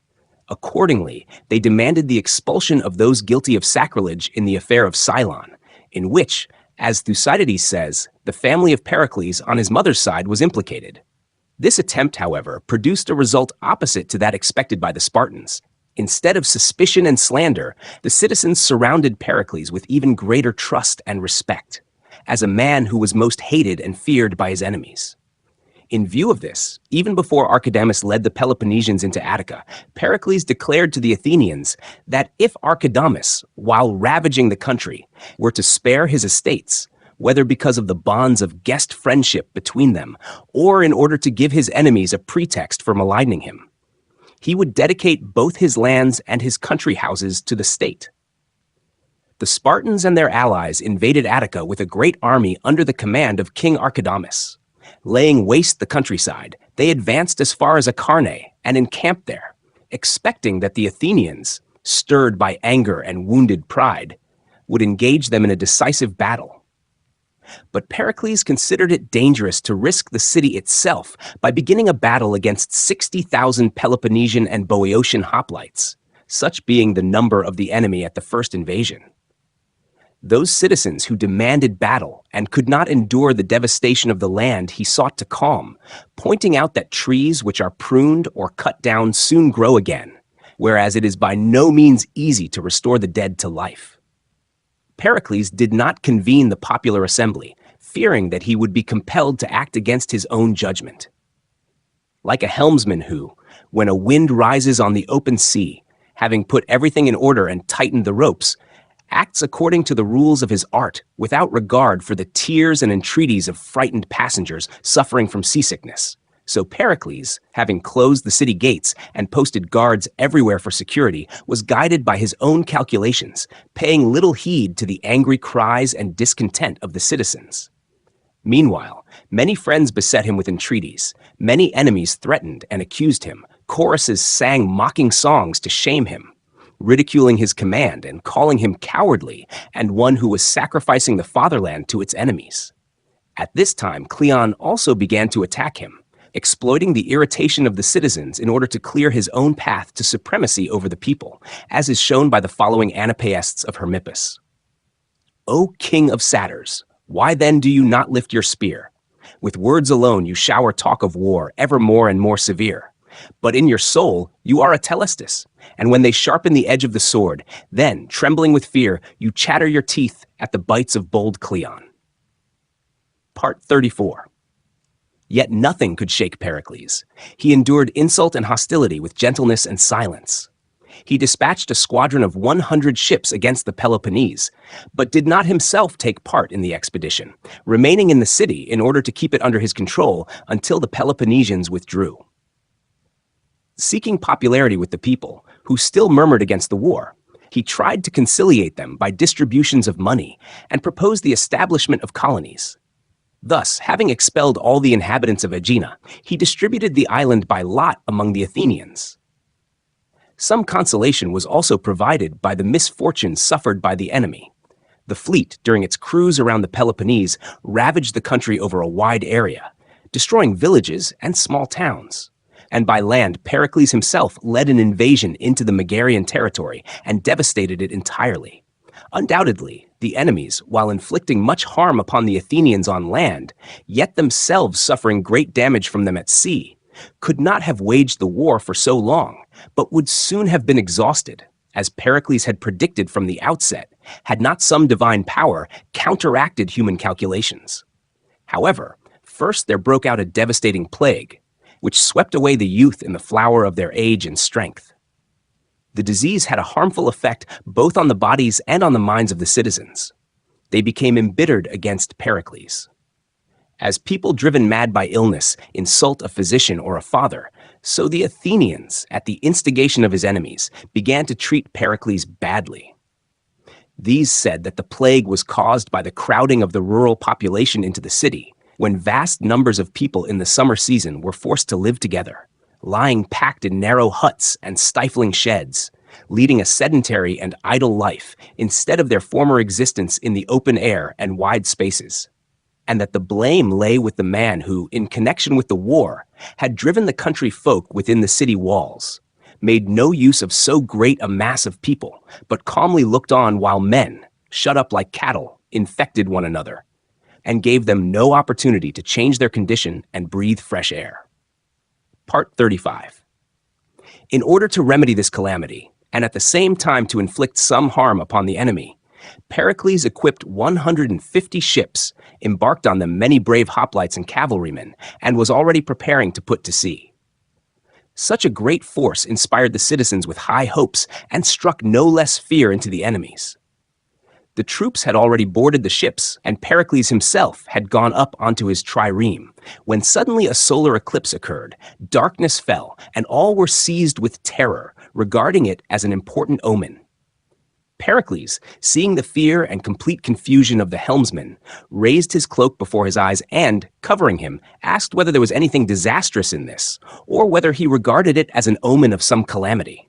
Accordingly, they demanded the expulsion of those guilty of sacrilege in the affair of Cylon, in which, as Thucydides says, the family of Pericles on his mother's side was implicated. This attempt, however, produced a result opposite to that expected by the Spartans. Instead of suspicion and slander, the citizens surrounded Pericles with even greater trust and respect, as a man who was most hated and feared by his enemies. In view of this, even before Archidamus led the Peloponnesians into Attica, Pericles declared to the Athenians that if Archidamus, while ravaging the country, were to spare his estates, whether because of the bonds of guest friendship between them, or in order to give his enemies a pretext for maligning him, he would dedicate both his lands and his country houses to the state. The Spartans and their allies invaded Attica with a great army under the command of King Archidamus. Laying waste the countryside, they advanced as far as Acharnae and encamped there, expecting that the Athenians, stirred by anger and wounded pride, would engage them in a decisive battle. But Pericles considered it dangerous to risk the city itself by beginning a battle against 60,000 Peloponnesian and Boeotian hoplites, such being the number of the enemy at the first invasion. Those citizens who demanded battle and could not endure the devastation of the land he sought to calm, pointing out that trees which are pruned or cut down soon grow again, whereas it is by no means easy to restore the dead to life. Pericles did not convene the popular assembly, fearing that he would be compelled to act against his own judgment. Like a helmsman who, when a wind rises on the open sea, having put everything in order and tightened the ropes, acts according to the rules of his art without regard for the tears and entreaties of frightened passengers suffering from seasickness. So Pericles, having closed the city gates and posted guards everywhere for security, was guided by his own calculations, paying little heed to the angry cries and discontent of the citizens. Meanwhile, many friends beset him with entreaties, many enemies threatened and accused him, choruses sang mocking songs to shame him, ridiculing his command and calling him cowardly and one who was sacrificing the fatherland to its enemies. At this time, Cleon also began to attack him, exploiting the irritation of the citizens in order to clear his own path to supremacy over the people, as is shown by the following Anapaists of Hermippus. O king of satyrs, why then do you not lift your spear? With words alone you shower talk of war, ever more and more severe. But in your soul you are a Telestus, and when they sharpen the edge of the sword, then, trembling with fear, you chatter your teeth at the bites of bold Cleon. Part 34. Yet nothing could shake Pericles. He endured insult and hostility with gentleness and silence. He dispatched a squadron of 100 ships against the Peloponnese, but did not himself take part in the expedition, remaining in the city in order to keep it under his control until the Peloponnesians withdrew. Seeking popularity with the people, who still murmured against the war, he tried to conciliate them by distributions of money and proposed the establishment of colonies. Thus, having expelled all the inhabitants of Aegina, he distributed the island by lot among the Athenians. Some consolation was also provided by the misfortunes suffered by the enemy. The fleet, during its cruise around the Peloponnese, ravaged the country over a wide area, destroying villages and small towns. And by land, Pericles himself led an invasion into the Megarian territory and devastated it entirely. Undoubtedly, the enemies, while inflicting much harm upon the Athenians on land, yet themselves suffering great damage from them at sea, could not have waged the war for so long, but would soon have been exhausted, as Pericles had predicted from the outset, had not some divine power counteracted human calculations. However, first there broke out a devastating plague, which swept away the youth in the flower of their age and strength. The disease had a harmful effect both on the bodies and on the minds of the citizens. They became embittered against Pericles. As people driven mad by illness insult a physician or a father, so the Athenians, at the instigation of his enemies, began to treat Pericles badly. These said that the plague was caused by the crowding of the rural population into the city, when vast numbers of people in the summer season were forced to live together, lying packed in narrow huts and stifling sheds, leading a sedentary and idle life instead of their former existence in the open air and wide spaces, and that the blame lay with the man who, in connection with the war, had driven the country folk within the city walls, made no use of so great a mass of people, but calmly looked on while men, shut up like cattle, infected one another, and gave them no opportunity to change their condition and breathe fresh air. Part 35. In order to remedy this calamity, and at the same time to inflict some harm upon the enemy, Pericles equipped 150 ships, embarked on them many brave hoplites and cavalrymen, and was already preparing to put to sea. Such a great force inspired the citizens with high hopes and struck no less fear into the enemies. The troops had already boarded the ships, and Pericles himself had gone up onto his trireme, when suddenly a solar eclipse occurred, darkness fell, and all were seized with terror, regarding it as an important omen. Pericles, seeing the fear and complete confusion of the helmsman, raised his cloak before his eyes and, covering him, asked whether there was anything disastrous in this, or whether he regarded it as an omen of some calamity.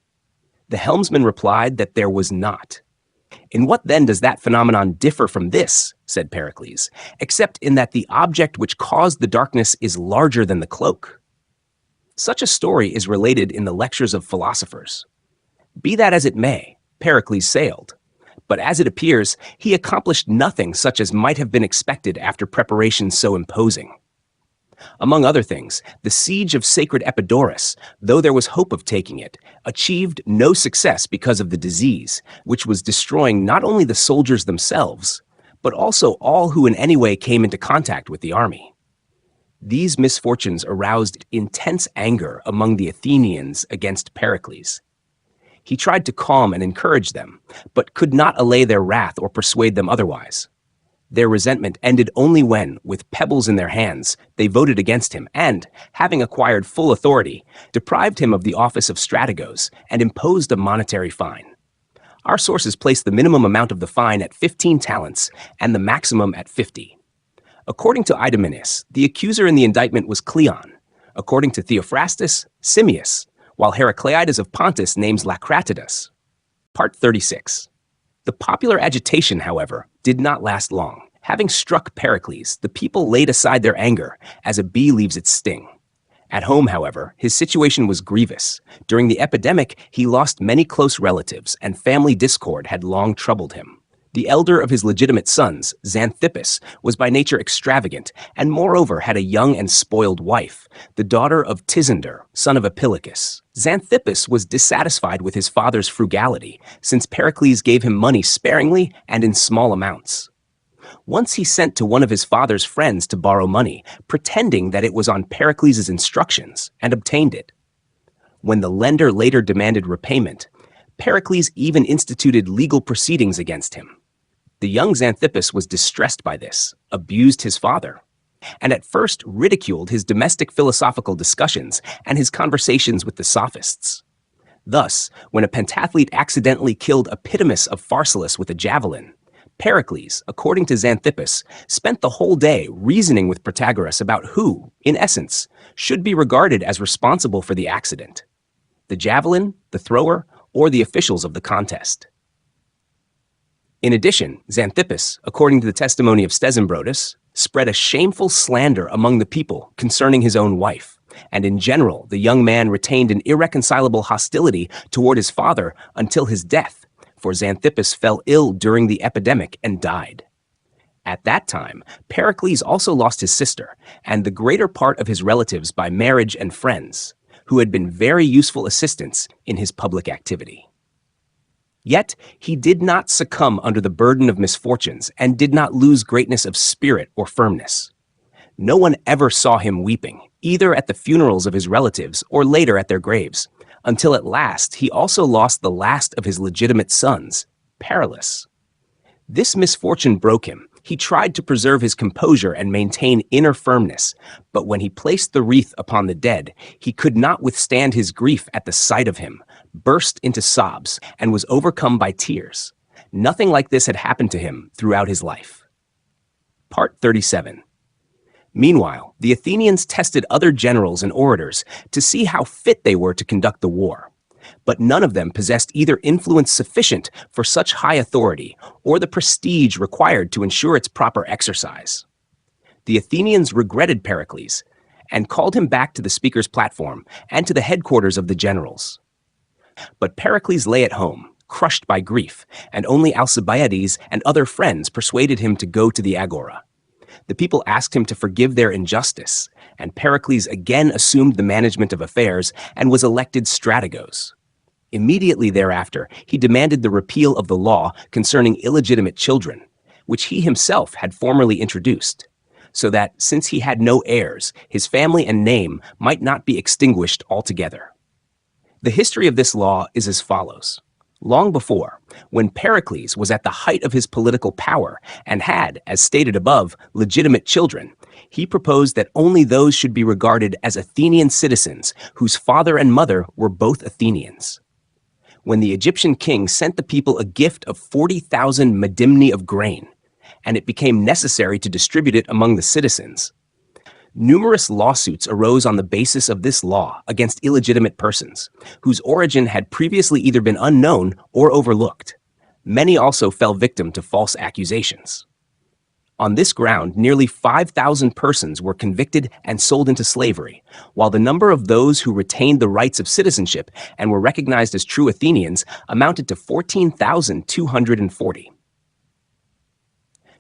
The helmsman replied that there was not. "In what then does that phenomenon differ from this," said Pericles, "except in that the object which caused the darkness is larger than the cloak?" Such a story is related in the lectures of philosophers. Be that as it may, Pericles sailed, but as it appears, he accomplished nothing such as might have been expected after preparations so imposing. Among other things, the siege of sacred Epidaurus, though there was hope of taking it, achieved no success because of the disease, which was destroying not only the soldiers themselves, but also all who in any way came into contact with the army. These misfortunes aroused intense anger among the Athenians against Pericles. He tried to calm and encourage them, but could not allay their wrath or persuade them otherwise. Their resentment ended only when, with pebbles in their hands, they voted against him and, having acquired full authority, deprived him of the office of strategos and imposed a monetary fine. Our sources place the minimum amount of the fine at 15 talents and the maximum at 50. According to Idomeneus, the accuser in the indictment was Cleon. According to Theophrastus, Simmias, while Heracleides of Pontus names Lacratidas. Part 36. The popular agitation, however, did not last long. Having struck Pericles, the people laid aside their anger, as a bee leaves its sting. At home, however, his situation was grievous. During the epidemic, he lost many close relatives, and family discord had long troubled him. The elder of his legitimate sons, Xanthippus, was by nature extravagant, and moreover had a young and spoiled wife, the daughter of Tisander, son of Epicles. Xanthippus was dissatisfied with his father's frugality, since Pericles gave him money sparingly and in small amounts. Once he sent to one of his father's friends to borrow money, pretending that it was on Pericles' instructions, and obtained it. When the lender later demanded repayment, Pericles even instituted legal proceedings against him. The young Xanthippus was distressed by this, abused his father, and at first ridiculed his domestic philosophical discussions and his conversations with the sophists. Thus, when a pentathlete accidentally killed Epitimus of Pharsalus with a javelin, Pericles, according to Xanthippus, spent the whole day reasoning with Protagoras about who, in essence, should be regarded as responsible for the accident: the javelin, the thrower, or the officials of the contest. In addition, Xanthippus, according to the testimony of Stesimbrotus, spread a shameful slander among the people concerning his own wife, and in general the young man retained an irreconcilable hostility toward his father until his death, for Xanthippus fell ill during the epidemic and died. At that time, Pericles also lost his sister and the greater part of his relatives by marriage and friends, who had been very useful assistants in his public activity. Yet he did not succumb under the burden of misfortunes and did not lose greatness of spirit or firmness. No one ever saw him weeping, either at the funerals of his relatives or later at their graves, until at last he also lost the last of his legitimate sons, Pericles. This misfortune broke him. He tried to preserve his composure and maintain inner firmness, but when he placed the wreath upon the dead, he could not withstand his grief at the sight of him, burst into sobs, and was overcome by tears. Nothing like this had happened to him throughout his life. Part 37. Meanwhile, the Athenians tested other generals and orators to see how fit they were to conduct the war. But none of them possessed either influence sufficient for such high authority or the prestige required to ensure its proper exercise. The Athenians regretted Pericles and called him back to the speaker's platform and to the headquarters of the generals. But Pericles lay at home, crushed by grief, and only Alcibiades and other friends persuaded him to go to the agora. The people asked him to forgive their injustice, and Pericles again assumed the management of affairs and was elected strategos. Immediately thereafter, he demanded the repeal of the law concerning illegitimate children, which he himself had formerly introduced, so that, since he had no heirs, his family and name might not be extinguished altogether. The history of this law is as follows. Long before, when Pericles was at the height of his political power and had, as stated above, legitimate children, he proposed that only those should be regarded as Athenian citizens whose father and mother were both Athenians. When the Egyptian king sent the people a gift of 40,000 medimni of grain, and it became necessary to distribute it among the citizens, numerous lawsuits arose on the basis of this law against illegitimate persons, whose origin had previously either been unknown or overlooked. Many also fell victim to false accusations. On this ground, nearly 5,000 persons were convicted and sold into slavery, while the number of those who retained the rights of citizenship and were recognized as true Athenians amounted to 14,240.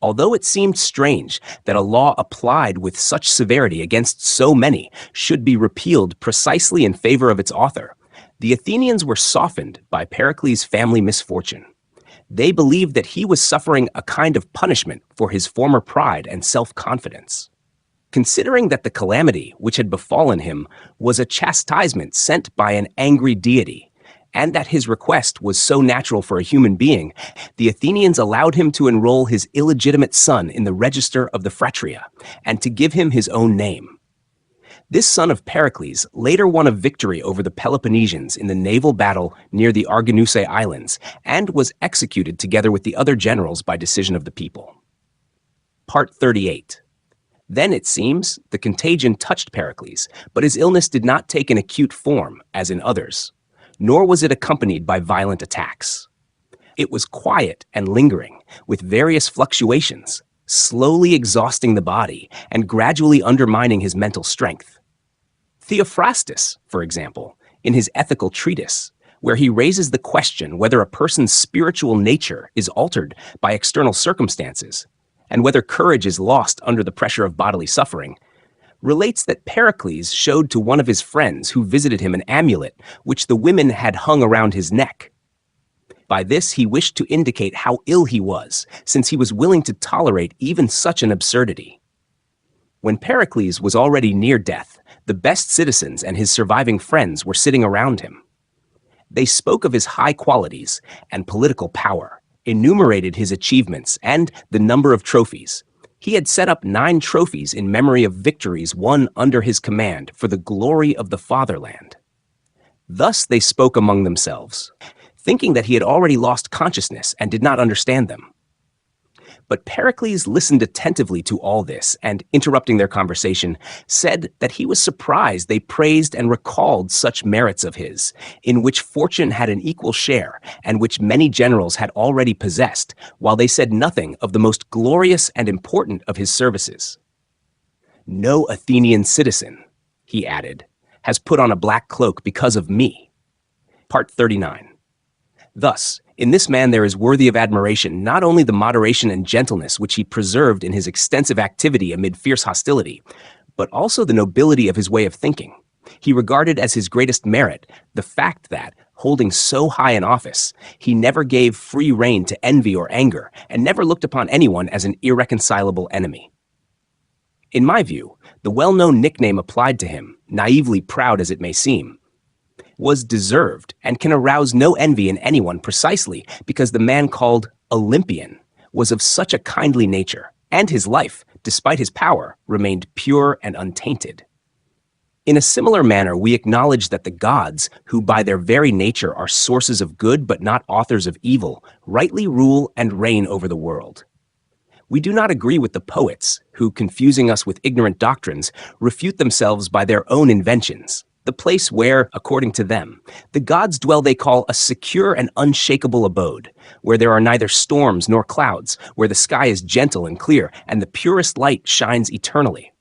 Although it seemed strange that a law applied with such severity against so many should be repealed precisely in favor of its author, the Athenians were softened by Pericles' family misfortune. They believed that he was suffering a kind of punishment for his former pride and self-confidence. Considering that the calamity which had befallen him was a chastisement sent by an angry deity, and that his request was so natural for a human being, the Athenians allowed him to enroll his illegitimate son in the register of the Phratria, and to give him his own name. This son of Pericles later won a victory over the Peloponnesians in the naval battle near the Arginusae Islands, and was executed together with the other generals by decision of the people. Part 38. Then, it seems, the contagion touched Pericles, but his illness did not take an acute form, as in others, nor was it accompanied by violent attacks. It was quiet and lingering, with various fluctuations, slowly exhausting the body and gradually undermining his mental strength. Theophrastus, for example, in his ethical treatise, where he raises the question whether a person's spiritual nature is altered by external circumstances, and whether courage is lost under the pressure of bodily suffering, relates that Pericles showed to one of his friends who visited him an amulet which the women had hung around his neck. By this he wished to indicate how ill he was, since he was willing to tolerate even such an absurdity. When Pericles was already near death, the best citizens and his surviving friends were sitting around him. They spoke of his high qualities and political power, enumerated his achievements and the number of trophies. He had set up 9 trophies in memory of victories won under his command for the glory of the fatherland. Thus they spoke among themselves, thinking that he had already lost consciousness and did not understand them. But Pericles listened attentively to all this and, interrupting their conversation, said that he was surprised they praised and recalled such merits of his, in which fortune had an equal share and which many generals had already possessed, while they said nothing of the most glorious and important of his services. No Athenian citizen, he added, has put on a black cloak because of me. Part 39. Thus, in this man there is worthy of admiration not only the moderation and gentleness which he preserved in his extensive activity amid fierce hostility, but also the nobility of his way of thinking. He regarded as his greatest merit the fact that, holding so high an office, he never gave free rein to envy or anger, and never looked upon anyone as an irreconcilable enemy. In my view, the well-known nickname applied to him, naively proud as it may seem, was deserved and can arouse no envy in anyone precisely because the man called Olympian was of such a kindly nature, and his life, despite his power, remained pure and untainted. In a similar manner, we acknowledge that the gods, who by their very nature are sources of good but not authors of evil, rightly rule and reign over the world. We do not agree with the poets, who, confusing us with ignorant doctrines, refute themselves by their own inventions. The place where, according to them, the gods dwell they call a secure and unshakable abode, where there are neither storms nor clouds, where the sky is gentle and clear, and the purest light shines eternally.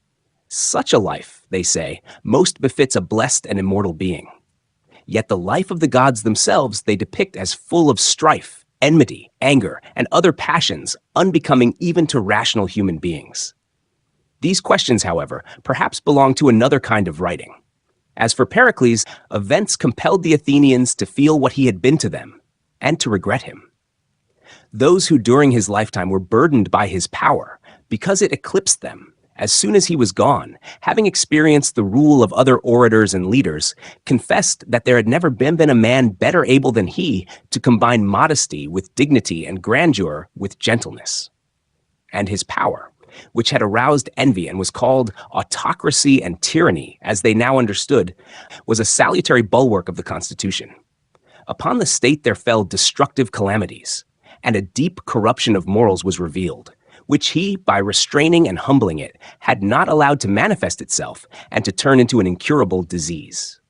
Such a life, they say, most befits a blessed and immortal being. Yet the life of the gods themselves they depict as full of strife, enmity, anger, and other passions unbecoming even to rational human beings. These questions, however, perhaps belong to another kind of writing. As for Pericles, events compelled the Athenians to feel what he had been to them, and to regret him. Those who during his lifetime were burdened by his power, because it eclipsed them, as soon as he was gone, having experienced the rule of other orators and leaders, confessed that there had never been a man better able than he to combine modesty with dignity and grandeur with gentleness. And his power, which had aroused envy and was called autocracy and tyranny, as they now understood, was a salutary bulwark of the constitution. Upon the state there fell destructive calamities, and a deep corruption of morals was revealed, which he, by restraining and humbling it, had not allowed to manifest itself and to turn into an incurable disease.